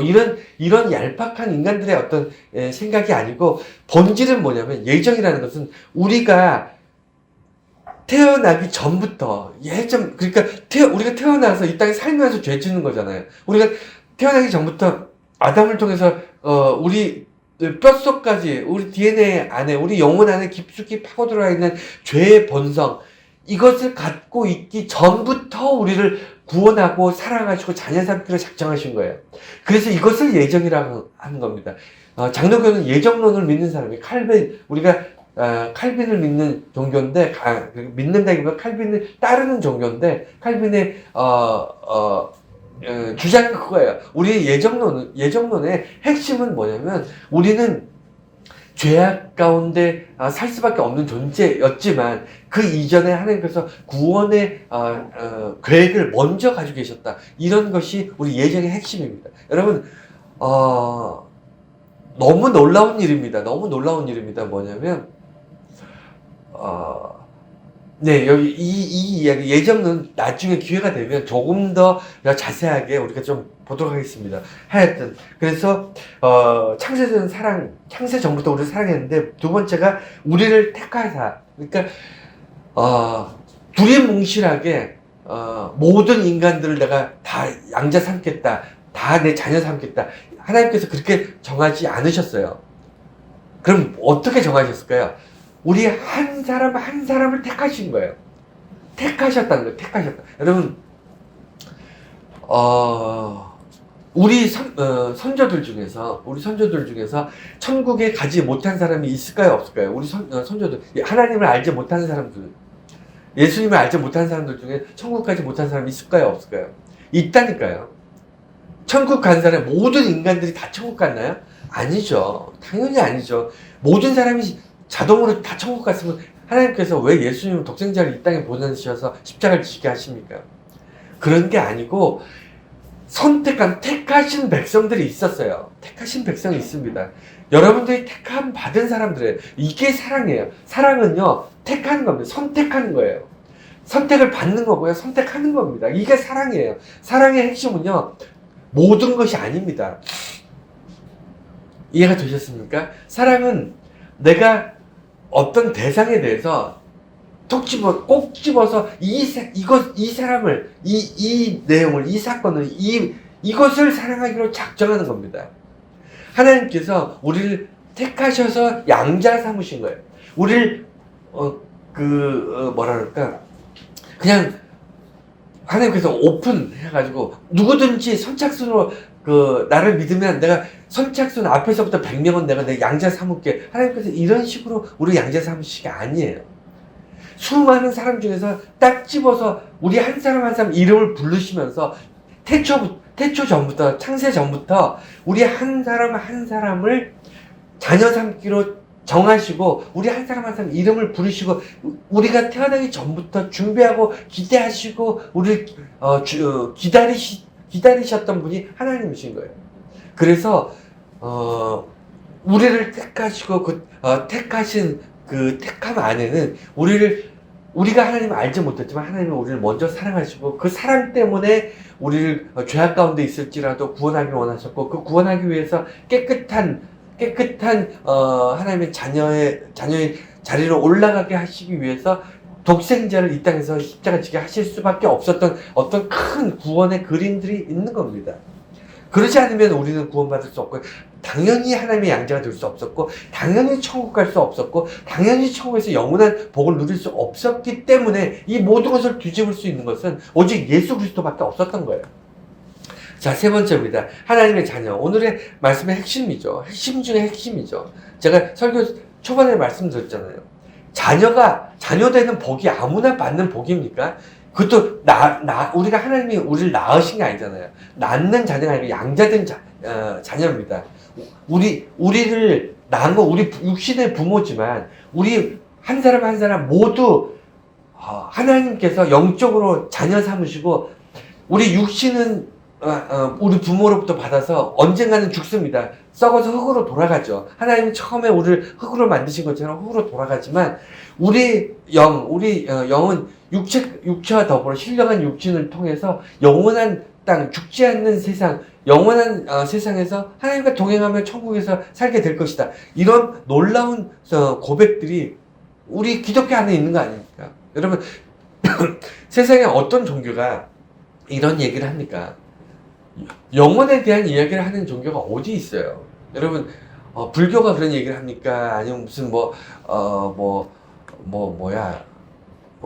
A: 이런 얄팍한 인간들의 어떤 생각이 아니고 본질은 뭐냐면 예정이라는 것은 우리가 태어나기 전부터 그러니까 우리가 태어나서 이 땅에 살면서 죄 짓는 거잖아요. 우리가 태어나기 전부터 아담을 통해서 우리 뼛속까지 우리 DNA 안에 우리 영혼 안에 깊숙이 파고 들어가 있는 죄의 본성 이것을 갖고 있기 전부터 우리를 구원하고 사랑하시고 자녀 삼기로 작정하신 거예요. 그래서 이것을 예정이라고 하는 겁니다. 장로교는 예정론을 믿는 사람이 우리가 칼빈을 믿는 종교인데 믿는다기보다 칼빈을 따르는 종교인데 칼빈의 주장은 그거예요. 우리의 예정론의 핵심은 뭐냐면 우리는 죄악 가운데 살 수밖에 없는 존재였지만 그 이전에 하나님께서 구원의 계획을 먼저 가지고 계셨다. 이런 것이 우리 예정의 핵심입니다. 여러분 너무 놀라운 일입니다. 뭐냐면 여기 이 이야기 예정은 나중에 기회가 되면 조금 더 자세하게 우리가 좀 보도록 하겠습니다. 하여튼 그래서 창세 전부터 우리를 사랑했는데 두 번째가 우리를 택하사, 그러니까 두리뭉실하게 모든 인간들을 내가 다 양자 삼겠다, 다 내 자녀 삼겠다. 하나님께서 그렇게 정하지 않으셨어요. 그럼 어떻게 정하셨을까요? 우리 한 사람 한 사람을 택하신 거예요. 택하셨다는 거예요. 택하셨다. 여러분, 우리 선조들 중에서 천국에 가지 못한 사람이 있을까요? 없을까요? 우리 선조들, 하나님을 알지 못하는 사람들, 예수님을 알지 못하는 사람들 중에 천국 가지 못한 사람이 있을까요? 없을까요? 있다니까요. 천국 간 사람, 모든 인간들이 다 천국 갔나요? 아니죠. 당연히 아니죠. 모든 사람이 자동으로 다 천국 갔으면 하나님께서 왜 예수님을 독생자를 이 땅에 보내주셔서 십자가를 지게 하십니까? 그런 게 아니고 택하신 백성들이 있었어요. 택하신 백성이 있습니다. 여러분들이 택함 받은 사람들이에요. 이게 사랑이에요. 사랑은요, 택하는 겁니다. 선택하는 거예요. 선택을 받는 거고요. 선택하는 겁니다. 이게 사랑이에요. 사랑의 핵심은요, 모든 것이 아닙니다. 이해가 되셨습니까? 사랑은 내가 어떤 대상에 대해서 꼭 집어서 이 사람을, 이 내용을, 이 사건을, 이것을 사랑하기로 작정하는 겁니다. 하나님께서 우리를 택하셔서 양자 삼으신 거예요. 우리를, 뭐라 그럴까. 그냥 하나님께서 오픈해가지고 누구든지 선착순으로 나를 믿으면 내가 선착순 앞에서부터 100명은 내가 내 양자 삼을게. 하나님께서 이런 식으로 우리 양자 삼으시기 아니에요. 수많은 사람 중에서 딱 집어서 우리 한 사람 한 사람 이름을 부르시면서 태초 전부터, 창세 전부터 우리 한 사람 한 사람을 자녀 삼기로 정하시고 우리 한 사람 한 사람 이름을 부르시고 우리가 태어나기 전부터 준비하고 기대하시고 우리를 기다리셨던 분이 하나님이신 거예요. 그래서 우리를 택하시고 택하신 그 택함 안에는 우리가 하나님을 알지 못했지만 하나님은 우리를 먼저 사랑하시고 그 사랑 때문에 우리를 죄악 가운데 있을지라도 구원하기를 원하셨고 그 구원하기 위해서 깨끗한 하나님의 자녀의 자리로 올라가게 하시기 위해서 독생자를 이 땅에서 십자가 지게 하실 수밖에 없었던 어떤 큰 구원의 그림들이 있는 겁니다. 그러지 않으면 우리는 구원받을 수 없고 당연히 하나님의 양자가 될 수 없었고 당연히 천국 갈 수 없었고 당연히 천국에서 영원한 복을 누릴 수 없었기 때문에 이 모든 것을 뒤집을 수 있는 것은 오직 예수 그리스도밖에 없었던 거예요. 자, 세 번째입니다. 하나님의 자녀. 오늘의 말씀의 핵심이죠. 핵심 중에 핵심이죠. 제가 설교 초반에 말씀드렸잖아요. 자녀 되는 복이 아무나 받는 복입니까? 그것도 우리가 하나님이 우리를 낳으신 게 아니잖아요. 낳는 자녀가 아니고 양자된 자녀입니다. 우리를 낳은 거 우리 육신의 부모지만 우리 한 사람 한 사람 모두 하나님께서 영적으로 자녀 삼으시고 우리 육신은 우리 부모로부터 받아서 언젠가는 죽습니다. 썩어서 흙으로 돌아가죠. 하나님이 처음에 우리를 흙으로 만드신 것처럼 흙으로 돌아가지만 우리 영은 육체와 더불어 신령한 육신을 통해서 영원한 땅, 죽지 않는 세상, 영원한 세상에서 하나님과 동행하며 천국에서 살게 될 것이다. 이런 놀라운 고백들이 우리 기독교 안에 있는 거 아닙니까? 여러분, 세상에 어떤 종교가 이런 얘기를 합니까? 영혼에 대한 이야기를 하는 종교가 어디 있어요? 여러분, 불교가 그런 얘기를 합니까? 아니면 무슨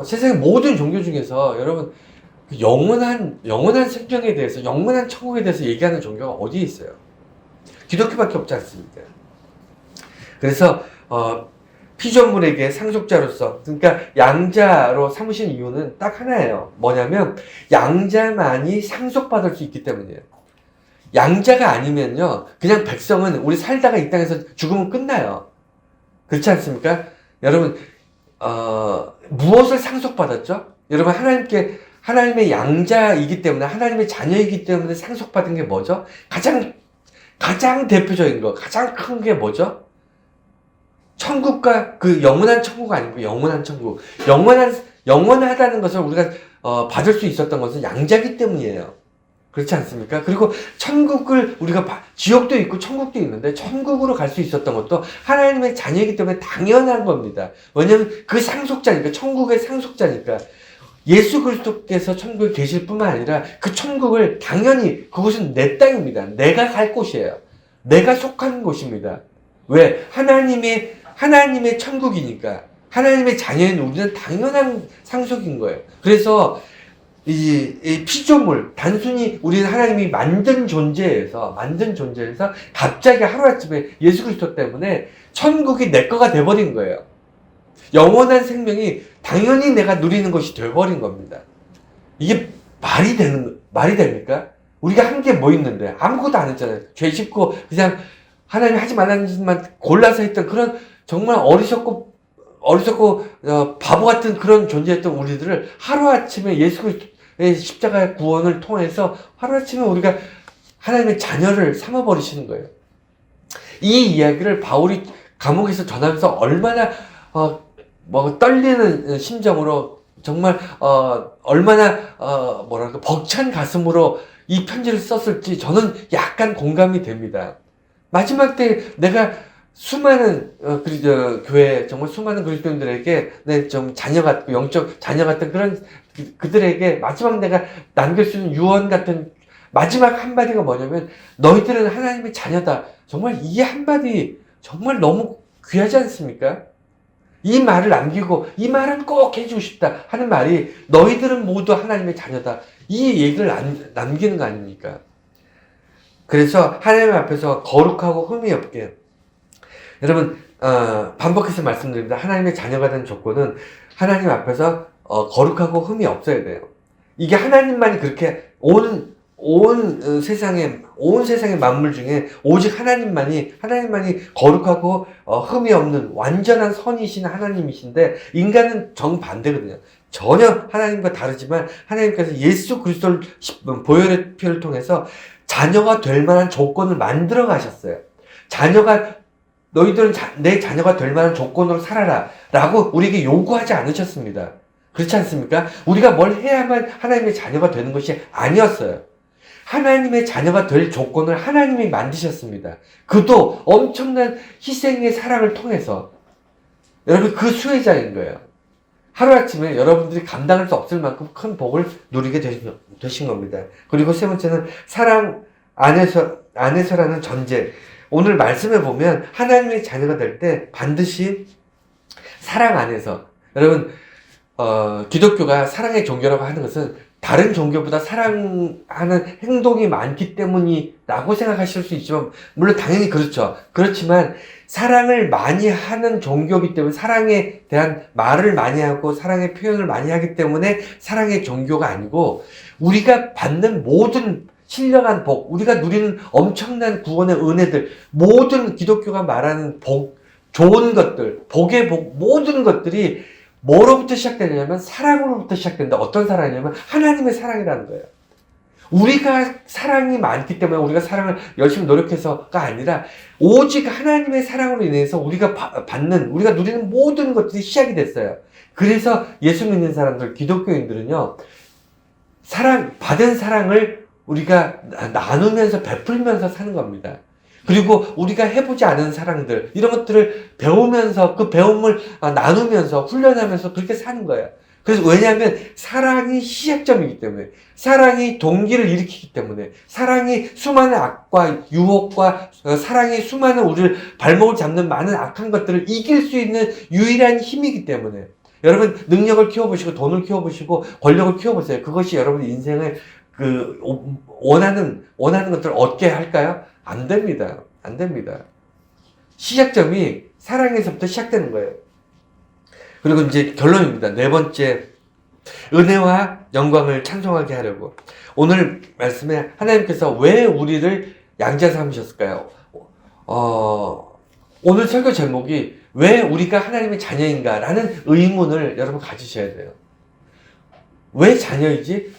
A: 세상의 모든 종교 중에서 여러분, 영원한 생명에 대해서, 영원한 천국에 대해서 얘기하는 종교가 어디에 있어요? 기독교밖에 없지 않습니까? 그래서, 피조물에게 상속자로서, 그러니까 양자로 삼으신 이유는 딱 하나예요. 뭐냐면, 양자만이 상속받을 수 있기 때문이에요. 양자가 아니면요, 그냥 백성은 우리 살다가 이 땅에서 죽으면 끝나요. 그렇지 않습니까? 여러분, 무엇을 상속받았죠? 여러분, 하나님의 양자이기 때문에, 하나님의 자녀이기 때문에 상속받은 게 뭐죠? 가장 대표적인 거, 가장 큰 게 뭐죠? 천국과 그 영원한 천국 아니고 영원한 천국. 영원하다는 것을 우리가 받을 수 있었던 것은 양자기 때문이에요. 그렇지 않습니까? 그리고 천국을 지옥도 있고 천국도 있는데 천국으로 갈 수 있었던 것도 하나님의 자녀이기 때문에 당연한 겁니다. 왜냐하면 그 상속자니까, 천국의 상속자니까. 예수 그리스도께서 천국에 계실 뿐만 아니라 그 천국을 당연히 그곳은 내 땅입니다. 내가 갈 곳이에요. 내가 속하는 곳입니다. 왜? 하나님의 천국이니까. 하나님의 자녀인 우리는 당연한 상속인 거예요. 그래서 이 피조물, 단순히 우리는 하나님이 만든 존재에서 갑자기 하루아침에 예수 그리스도 때문에 천국이 내 거가 돼버린 거예요. 영원한 생명이 당연히 내가 누리는 것이 돼버린 겁니다. 이게 말이 됩니까? 우리가 한 게 뭐 있는데? 아무것도 안 했잖아요. 죄 짓고 그냥 하나님이 하지 말라는 짓만 골라서 했던 그런 정말 어리석고 바보 같은 그런 존재였던 우리들을 하루아침에 예수 그리스도의 십자가의 구원을 통해서 하루아침에 우리가 하나님의 자녀를 삼아버리시는 거예요. 이 이야기를 바울이 감옥에서 전하면서 얼마나 떨리는 심정으로 정말 얼마나 뭐랄까 벅찬 가슴으로 이 편지를 썼을지 저는 약간 공감이 됩니다. 마지막 때 내가 수많은 교회 정말 수많은 그리스도인들에게 좀 자녀 같고 영적 자녀 같은 그런 그들에게 마지막 내가 남길 수 있는 유언 같은 마지막 한마디가 뭐냐면 너희들은 하나님의 자녀다. 정말 이 한마디 정말 너무 귀하지 않습니까? 이 말을 남기고 이 말은 꼭 해주고 싶다 하는 말이 너희들은 모두 하나님의 자녀다. 이 얘기를 남기는 거 아닙니까? 그래서 하나님 앞에서 거룩하고 흠이 없게 여러분 반복해서 말씀드립니다. 하나님의 자녀가 된 조건은 하나님 앞에서 거룩하고 흠이 없어야 돼요. 이게 하나님만이 그렇게 온 세상의 만물 중에 오직 하나님만이 거룩하고 흠이 없는 완전한 선이신 하나님이신데 인간은 정반대거든요. 전혀 하나님과 다르지만 하나님께서 예수 그리스도를 보혈의 피를 통해서 자녀가 될 만한 조건을 만들어 가셨어요. 너희들은 내 자녀가 될 만한 조건으로 살아라 라고 우리에게 요구하지 않으셨습니다. 그렇지 않습니까? 우리가 뭘 해야만 하나님의 자녀가 되는 것이 아니었어요. 하나님의 자녀가 될 조건을 하나님이 만드셨습니다. 그도 엄청난 희생의 사랑을 통해서. 여러분 그 수혜자인 거예요. 하루아침에 여러분들이 감당할 수 없을 만큼 큰 복을 누리게 되신 겁니다. 그리고 세 번째는 사랑 안에서라는 전제. 오늘 말씀에 보면 하나님의 자녀가 될 때 반드시 사랑 안에서. 여러분 기독교가 사랑의 종교라고 하는 것은 다른 종교보다 사랑하는 행동이 많기 때문이라고 생각하실 수 있지만 물론 당연히 그렇죠. 그렇지만 사랑을 많이 하는 종교이기 때문에 사랑에 대한 말을 많이 하고 사랑의 표현을 많이 하기 때문에 사랑의 종교가 아니고 우리가 받는 모든 신령한 복, 우리가 누리는 엄청난 구원의 은혜들, 모든 기독교가 말하는 복, 좋은 것들, 복의 복, 모든 것들이 뭐로부터 시작되냐면 사랑으로부터 시작된다. 어떤 사랑이냐면 하나님의 사랑이라는 거예요. 우리가 사랑이 많기 때문에 우리가 사랑을 열심히 노력해서가 아니라 오직 하나님의 사랑으로 인해서 우리가 우리가 누리는 모든 것들이 시작이 됐어요. 그래서 예수 믿는 사람들, 기독교인들은요, 받은 사랑을 우리가 나누면서 베풀면서 사는 겁니다. 그리고 우리가 해보지 않은 사랑들 이런 것들을 배우면서 그 배움을 나누면서 훈련하면서 그렇게 사는 거예요. 그래서 왜냐하면 사랑이 시작점이기 때문에 사랑이 동기를 일으키기 때문에 사랑이 수많은 악과 유혹과 사랑이 수많은 우리를 발목을 잡는 많은 악한 것들을 이길 수 있는 유일한 힘이기 때문에 여러분 능력을 키워보시고 돈을 키워보시고 권력을 키워보세요. 그것이 여러분 인생을 원하는 것들을 얻게 할까요? 안 됩니다. 안 됩니다. 시작점이 사랑에서부터 시작되는 거예요. 그리고 이제 결론입니다. 네 번째, 은혜와 영광을 찬송하게 하려고. 오늘 말씀에 하나님께서 왜 우리를 양자 삼으셨을까요? 오늘 설교 제목이 왜 우리가 하나님의 자녀인가? 라는 의문을 여러분 가지셔야 돼요. 왜 자녀이지?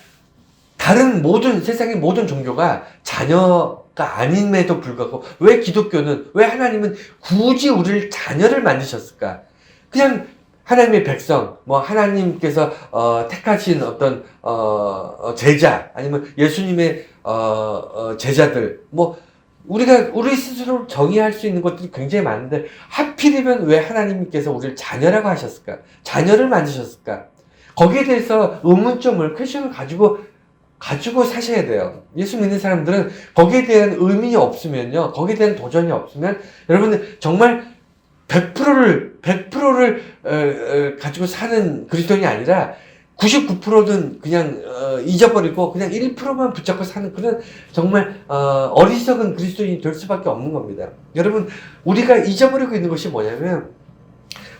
A: 다른 세상의 모든 종교가 자녀가 아님에도 불구하고 왜 기독교는, 왜 하나님은 굳이 우리를 자녀를 만드셨을까? 그냥 하나님의 백성, 하나님께서 택하신 어떤 제자, 아니면 예수님의 제자들, 우리 스스로 정의할 수 있는 것들이 굉장히 많은데 하필이면 왜 하나님께서 우리를 자녀라고 하셨을까? 자녀를 만드셨을까? 거기에 대해서 의문점을, 퀘션을 가지고 사셔야 돼요. 예수 믿는 사람들은 거기에 대한 의문이 없으면요, 거기에 대한 도전이 없으면 여러분들 정말 100%를 가지고 사는 그리스도인이 아니라 99%는 그냥 잊어버리고 그냥 1%만 붙잡고 사는 그런 정말 어리석은 그리스도인이 될 수밖에 없는 겁니다. 여러분, 우리가 잊어버리고 있는 것이 뭐냐면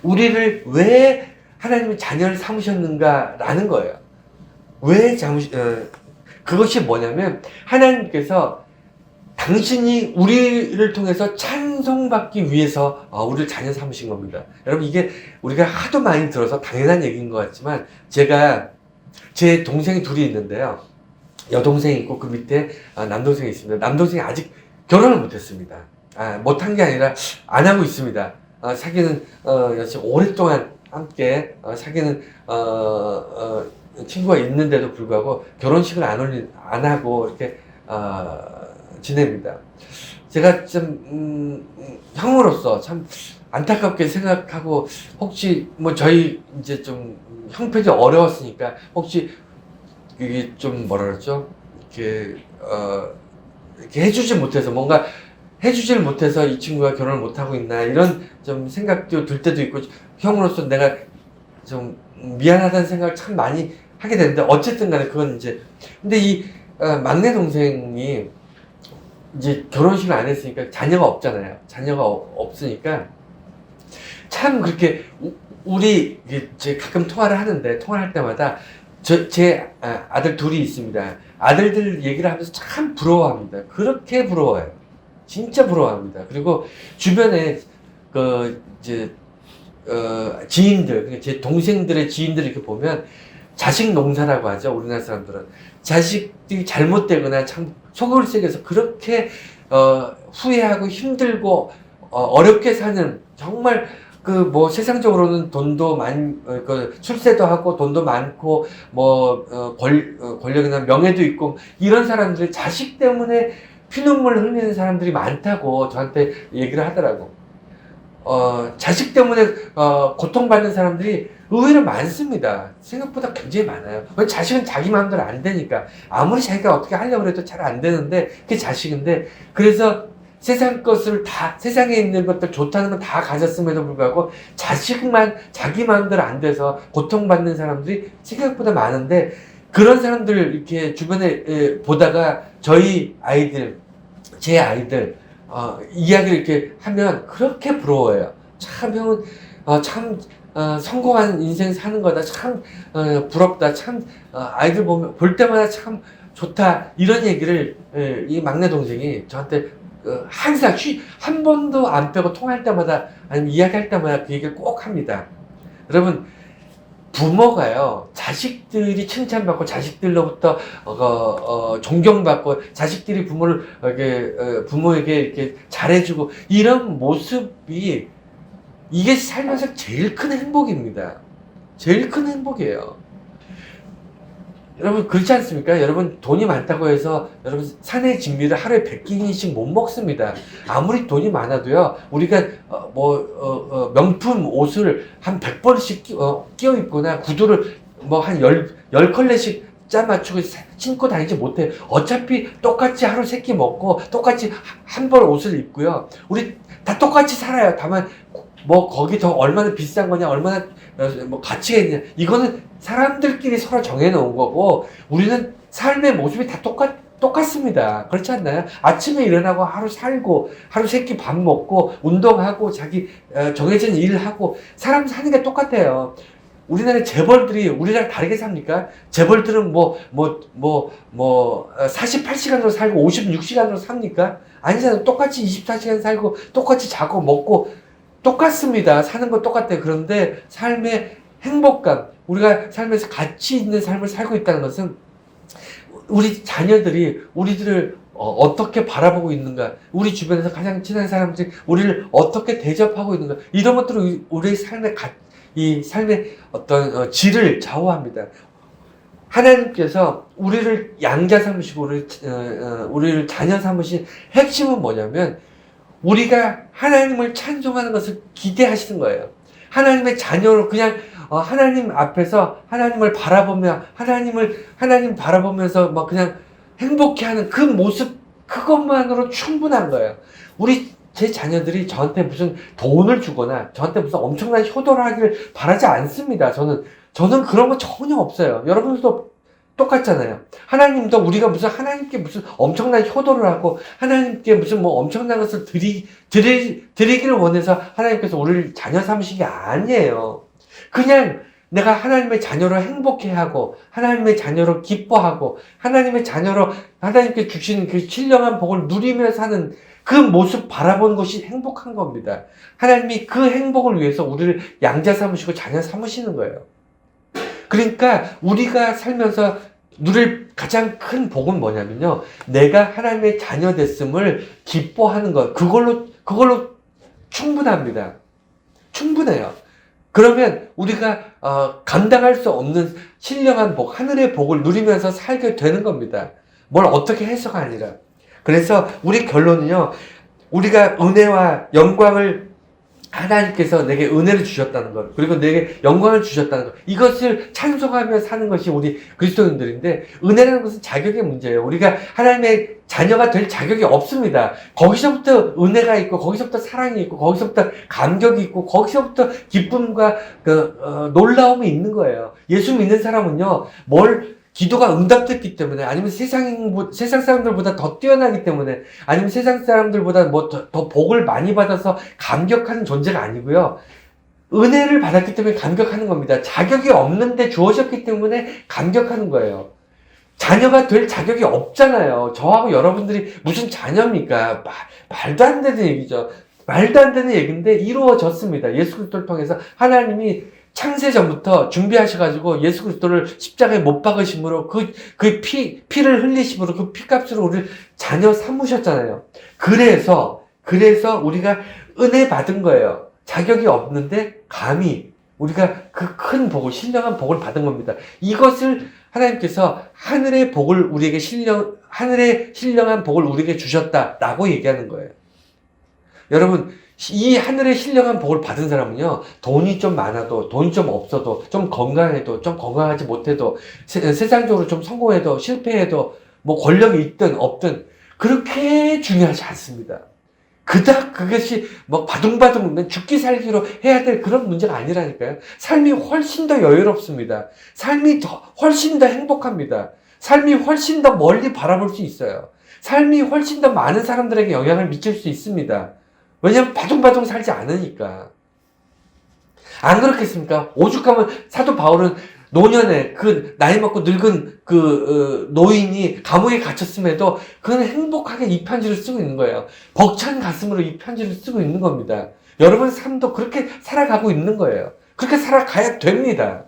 A: 우리를 왜 하나님의 자녀를 삼으셨는가라는 거예요. 그것이 뭐냐면 하나님께서 당신이 우리를 통해서 찬송받기 위해서 우리를 자녀 삼으신 겁니다. 여러분, 이게 우리가 하도 많이 들어서 당연한 얘기인 것 같지만, 제가 제 동생이 둘이 있는데요. 여동생이 있고 그 밑에 남동생이 있습니다. 남동생이 아직 결혼을 못했습니다. 못한 게 아니라 안 하고 있습니다. 사귀는 여친 오랫동안 함께 사귀는 친구가 있는데도 불구하고 결혼식을 안 하고 이렇게 지냅니다. 제가 좀 형으로서 참 안타깝게 생각하고, 혹시 뭐 저희 이제 좀 형편이 어려웠으니까 혹시 이게 좀 뭐라 그러죠? 이렇게 이렇게 해주지 못해서, 뭔가 해주지를 못해서 이 친구가 결혼을 못 하고 있나, 이런 좀 생각도 들 때도 있고, 형으로서 내가 좀 미안하다는 생각을 참 많이 하게 되는데, 어쨌든 간에 그건 이제, 근데 이 막내 동생이 이제 결혼식을 안 했으니까 자녀가 없잖아요. 자녀가 없으니까 참 그렇게 우리 제 가끔 통화를 하는데, 통화할 때마다 제 아들 둘이 있습니다. 아들들 얘기를 하면서 참 부러워합니다. 그렇게 부러워요. 진짜 부러워합니다. 그리고 주변에 이제 지인들, 제 동생들의 지인들 이렇게 보면, 자식 농사라고 하죠. 우리나라 사람들은 자식들이 잘못되거나 참 속을 새겨서 그렇게 후회하고 힘들고 어렵게 사는, 정말 뭐 세상적으로는 돈도 출세도 하고 돈도 많고 권력이나 명예도 있고, 이런 사람들이 자식 때문에 피눈물 흘리는 사람들이 많다고 저한테 얘기를 하더라고. 자식 때문에 고통받는 사람들이 의외로 많습니다. 생각보다 굉장히 많아요. 자식은 자기 마음대로 안 되니까, 아무리 자기가 어떻게 하려고 해도 잘 안 되는데 그게 자식인데, 그래서 세상에 있는 것들 좋다는 건 다 가졌음에도 불구하고 자식만 자기 마음대로 안 돼서 고통받는 사람들이 생각보다 많은데, 그런 사람들 이렇게 주변에 보다가 제 아이들 이야기를 이렇게 하면 그렇게 부러워요. 참 형은 성공한 인생 사는 거다. 참 부럽다. 참 아이들 볼 때마다 참 좋다. 이런 얘기를 이 막내 동생이 저한테 항상 한 번도 안 빼고 통화할 때마다, 아니면 이야기할 때마다 그 얘기를 꼭 합니다. 여러분, 부모가요, 자식들이 칭찬받고 자식들로부터 존경받고 자식들이 부모에게 이렇게 잘해주고, 이런 모습이 이게 살면서 제일 큰 행복입니다. 제일 큰 행복이에요. 여러분, 그렇지 않습니까? 여러분, 돈이 많다고 해서 여러분 산의 진미를 하루에 100끼니씩 못 먹습니다. 아무리 돈이 많아도요, 우리가 명품 옷을 한 100벌씩 끼워 입거나 구두를 한 10컬레씩 짜 맞추고 신고 다니지 못해요. 어차피 똑같이 하루 3끼 먹고 똑같이 한 벌 옷을 입고요. 우리 다 똑같이 살아요. 다만 거기 더 얼마나 비싼 거냐, 얼마나 가치가 있냐, 이거는 사람들끼리 서로 정해놓은 거고, 우리는 삶의 모습이 다 똑같습니다. 그렇지 않나요? 아침에 일어나고 하루 살고, 하루 3끼 밥 먹고, 운동하고, 자기 정해진 일하고, 사람 사는 게 똑같아요. 우리나라 재벌들이 우리랑 다르게 삽니까? 재벌들은 48시간으로 살고 56시간으로 삽니까? 아니잖아요. 똑같이 24시간 살고, 똑같이 자고 먹고, 똑같습니다. 사는 건 똑같아요. 그런데 삶의 행복감, 우리가 삶에서 가치 있는 삶을 살고 있다는 것은, 우리 자녀들이 우리들을 어떻게 바라보고 있는가, 우리 주변에서 가장 친한 사람들이 우리를 어떻게 대접하고 있는가, 이런 것들은 우리의 삶의 어떤 질을 좌우합니다. 하나님께서 우리를 양자 삼으시고 우리를 자녀 삼으신 핵심은 뭐냐면, 우리가 하나님을 찬송하는 것을 기대하시는 거예요. 하나님의 자녀로 그냥 하나님 앞에서 하나님을 바라보며 하나님 바라보면서 그냥 행복해하는 그 모습, 그것만으로 충분한 거예요. 제 자녀들이 저한테 무슨 돈을 주거나 저한테 무슨 엄청난 효도를 하기를 바라지 않습니다. 저는 그런 거 전혀 없어요. 여러분들도 똑같잖아요. 하나님도 우리가 하나님께 무슨 엄청난 효도를 하고 하나님께 무슨 엄청난 것을 드리기를 원해서 하나님께서 우리를 자녀 삼으신 게 아니에요. 그냥 내가 하나님의 자녀로 행복해하고 하나님의 자녀로 기뻐하고 하나님의 자녀로 하나님께 주신 그 신령한 복을 누리며 사는 그 모습 바라보는 것이 행복한 겁니다. 하나님이 그 행복을 위해서 우리를 양자 삼으시고 자녀 삼으시는 거예요. 그러니까 우리가 살면서 누릴 가장 큰 복은 뭐냐면요, 내가 하나님의 자녀 됐음을 기뻐하는 것, 그걸로 충분합니다. 충분해요. 그러면 우리가 감당할 수 없는 신령한 복, 하늘의 복을 누리면서 살게 되는 겁니다. 뭘 어떻게 해서가 아니라. 그래서 우리 결론은요, 우리가 은혜와 영광을 하나님께서 내게 은혜를 주셨다는 것, 그리고 내게 영광을 주셨다는 것, 이것을 찬송하며 사는 것이 우리 그리스도인들인데, 은혜라는 것은 자격의 문제예요. 우리가 하나님의 자녀가 될 자격이 없습니다. 거기서부터 은혜가 있고, 거기서부터 사랑이 있고, 거기서부터 감격이 있고, 거기서부터 기쁨과 놀라움이 있는 거예요. 예수 믿는 사람은요, 기도가 응답됐기 때문에, 아니면 세상 사람들보다 더 뛰어나기 때문에, 아니면 세상 사람들보다 더 복을 많이 받아서 감격하는 존재가 아니고요. 은혜를 받았기 때문에 감격하는 겁니다. 자격이 없는데 주어졌기 때문에 감격하는 거예요. 자녀가 될 자격이 없잖아요. 저하고 여러분들이 무슨 자녀입니까? 말도 안 되는 얘기죠. 말도 안 되는 얘기인데 이루어졌습니다. 예수 그리스도를 통해서 하나님이 창세 전부터 준비하셔가지고 예수 그리스도를 십자가에 못 박으심으로 피를 흘리심으로 그 피값으로 우리를 자녀 삼으셨잖아요. 그래서 우리가 은혜 받은 거예요. 자격이 없는데 감히 우리가 그 큰 복을, 신령한 복을 받은 겁니다. 이것을 하나님께서 하늘의 신령한 복을 우리에게 주셨다라고 얘기하는 거예요. 여러분, 이 하늘의 신령한 복을 받은 사람은요, 돈이 좀 많아도, 돈이 좀 없어도, 좀 건강해도, 좀 건강하지 못해도, 세상적으로 좀 성공해도, 실패해도, 권력이 있든 없든, 그렇게 중요하지 않습니다. 그것이 바둥바둥 죽기 살기로 해야 될 그런 문제가 아니라니까요. 삶이 훨씬 더 여유롭습니다. 삶이 훨씬 더 행복합니다. 삶이 훨씬 더 멀리 바라볼 수 있어요. 삶이 훨씬 더 많은 사람들에게 영향을 미칠 수 있습니다. 왜냐면 바둥바둥 살지 않으니까. 안 그렇겠습니까? 오죽하면 사도 바울은 노년에 나이 먹고 늙은 노인이 감옥에 gat혔음에도 그는 행복하게 이 편지를 쓰고 있는 거예요. 벅찬 가슴으로 이 편지를 쓰고 있는 겁니다. 여러분 삶도 그렇게 살아가고 있는 거예요. 그렇게 살아가야 됩니다.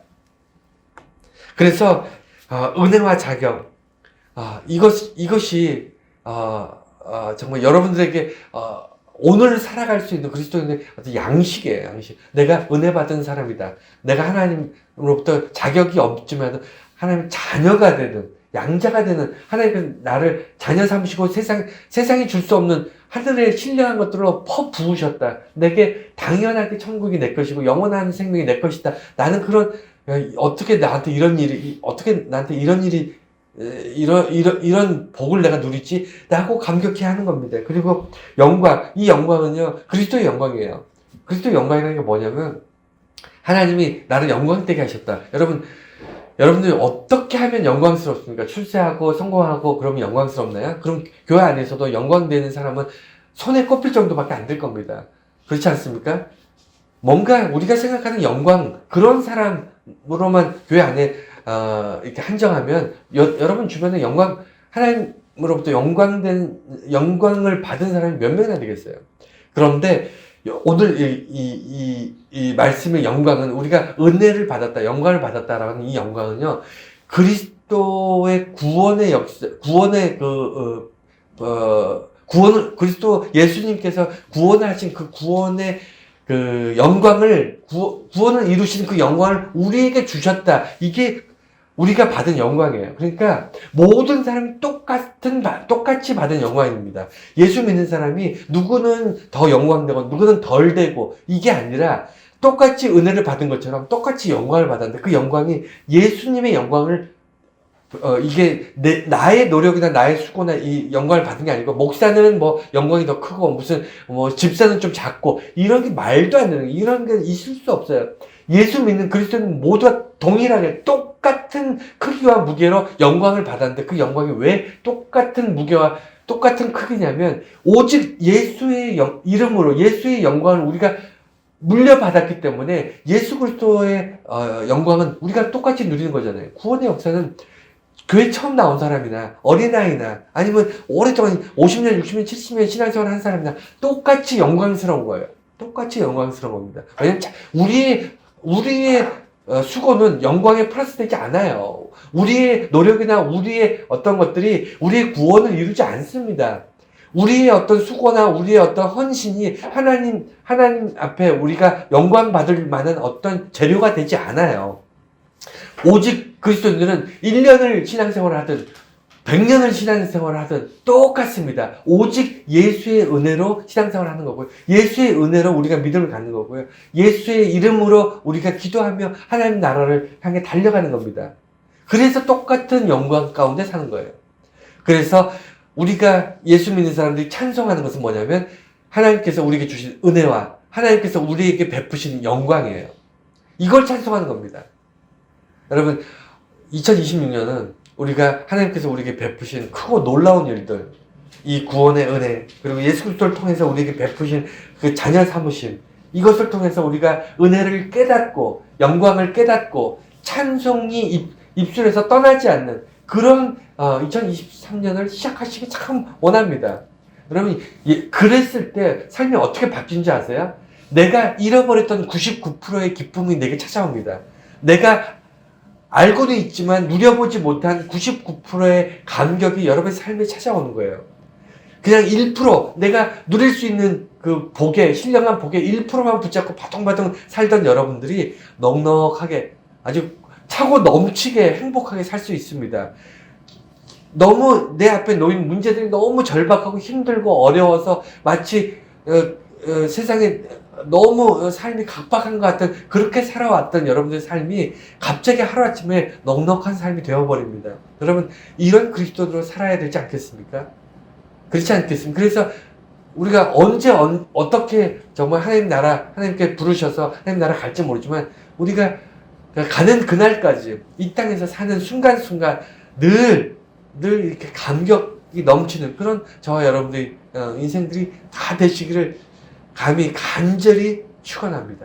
A: 그래서 은혜와 자격, 이것이 정말 여러분들에게 오늘 살아갈 수 있는 그리스도인의 어떤 양식이에요, 양식. 내가 은혜 받은 사람이다. 내가 하나님으로부터 자격이 없지만 하나님 자녀가 되는, 양자가 되는, 하나님께서 나를 자녀 삼으시고 세상이 줄 수 없는 하늘의 신령한 것들로 부으셨다. 내게 당연하게 천국이 내 것이고 영원한 생명이 내 것이다. 나는 어떻게 나한테 이런 일이 이런 복을 내가 누리지? 라고 감격해 하는 겁니다. 그리고 이 영광은요, 그리스도의 영광이에요. 그리스도의 영광이라는 게 뭐냐면, 하나님이 나를 영광되게 하셨다. 여러분들이 어떻게 하면 영광스럽습니까? 출세하고 성공하고 그러면 영광스럽나요? 그럼 교회 안에서도 영광되는 사람은 손에 꼽힐 정도밖에 안 될 겁니다. 그렇지 않습니까? 뭔가 우리가 생각하는 영광, 그런 사람으로만 교회 안에 이렇게 한정하면 여러분 주변에 하나님으로부터 영광을 받은 사람이 몇 명이나 되겠어요. 그런데 오늘 이 말씀의 영광은, 우리가 은혜를 받았다, 영광을 받았다라는 이 영광은요, 그리스도의 구원의 역사, 그리스도 예수님께서 구원을 하신 그 구원의 구원을 이루신 그 영광을 우리에게 주셨다. 이게 우리가 받은 영광이에요. 그러니까 모든 사람이 똑같이 받은 영광입니다. 예수 믿는 사람이 누구는 더 영광되고 누구는 덜 되고, 이게 아니라 똑같이 은혜를 받은 것처럼 똑같이 영광을 받았는데, 그 영광이 예수님의 영광을 이게 나의 노력이나 나의 수고나 이 영광을 받은 게 아니고, 목사는 영광이 더 크고 집사는 좀 작고, 이런 게 말도 안 되는, 이런 게 있을 수 없어요. 예수 믿는 그리스도는 모두가 동일하게 똑같은 크기와 무게로 영광을 받았는데, 그 영광이 왜 똑같은 무게와 똑같은 크기냐면, 오직 예수의 이름으로 예수의 영광을 우리가 물려받았기 때문에 예수 그리스도의 영광은 우리가 똑같이 누리는 거잖아요. 구원의 역사는 교회 처음 나온 사람이나 어린아이나 아니면 오랫동안 50년, 60년, 70년 신앙생활 한 사람이나 똑같이 영광스러운 거예요. 똑같이 영광스러운 겁니다. 왜냐면 우리의 수고는 영광에 플러스되지 않아요. 우리의 노력이나 우리의 어떤 것들이 우리의 구원을 이루지 않습니다. 우리의 어떤 수고나 우리의 어떤 헌신이 하나님 앞에 우리가 영광 받을 만한 어떤 재료가 되지 않아요. 오직 그리스도인들은 1년을 신앙생활을 하든 100년을 신앙생활을 하든 똑같습니다. 오직 예수의 은혜로 신앙생활을 하는 거고요. 예수의 은혜로 우리가 믿음을 갖는 거고요. 예수의 이름으로 우리가 기도하며 하나님 나라를 향해 달려가는 겁니다. 그래서 똑같은 영광 가운데 사는 거예요. 그래서 우리가 예수 믿는 사람들이 찬송하는 것은 뭐냐면 하나님께서 우리에게 주신 은혜와 하나님께서 우리에게 베푸신 영광이에요. 이걸 찬송하는 겁니다. 여러분 2026년은 우리가 하나님께서 우리에게 베푸신 크고 놀라운 일들, 이 구원의 은혜, 그리고 예수 그리스도를 통해서 우리에게 베푸신 그 자녀 삼으심, 이것을 통해서 우리가 은혜를 깨닫고 영광을 깨닫고 찬송이 입술에서 떠나지 않는 그런 2023년을 시작하시기 참 원합니다. 여러분 그랬을 때 삶이 어떻게 바뀐지 아세요? 내가 잃어버렸던 99%의 기쁨이 내게 찾아옵니다. 내가 알고는 있지만 누려보지 못한 99%의 감격이 여러분의 삶에 찾아오는 거예요. 그냥 1% 내가 누릴 수 있는 그 복에, 신령한 복에 1%만 붙잡고 바둥바둥 살던 여러분들이 넉넉하게 아주 차고 넘치게 행복하게 살 수 있습니다. 너무 내 앞에 놓인 문제들이 너무 절박하고 힘들고 어려워서 마치 세상에 너무 삶이 각박한 것 같은 그렇게 살아왔던 여러분들의 삶이 갑자기 하루아침에 넉넉한 삶이 되어버립니다. 여러분 이런 그리스도로 살아야 되지 않겠습니까? 그렇지 않겠습니까? 그래서 우리가 언제 어떻게 정말 하나님 나라 하나님께 부르셔서 하나님 나라 갈지 모르지만 우리가 가는 그날까지 이 땅에서 사는 순간순간 늘 이렇게 감격이 넘치는 그런 저와 여러분들의 인생들이 다 되시기를 감히 간절히 축원합니다.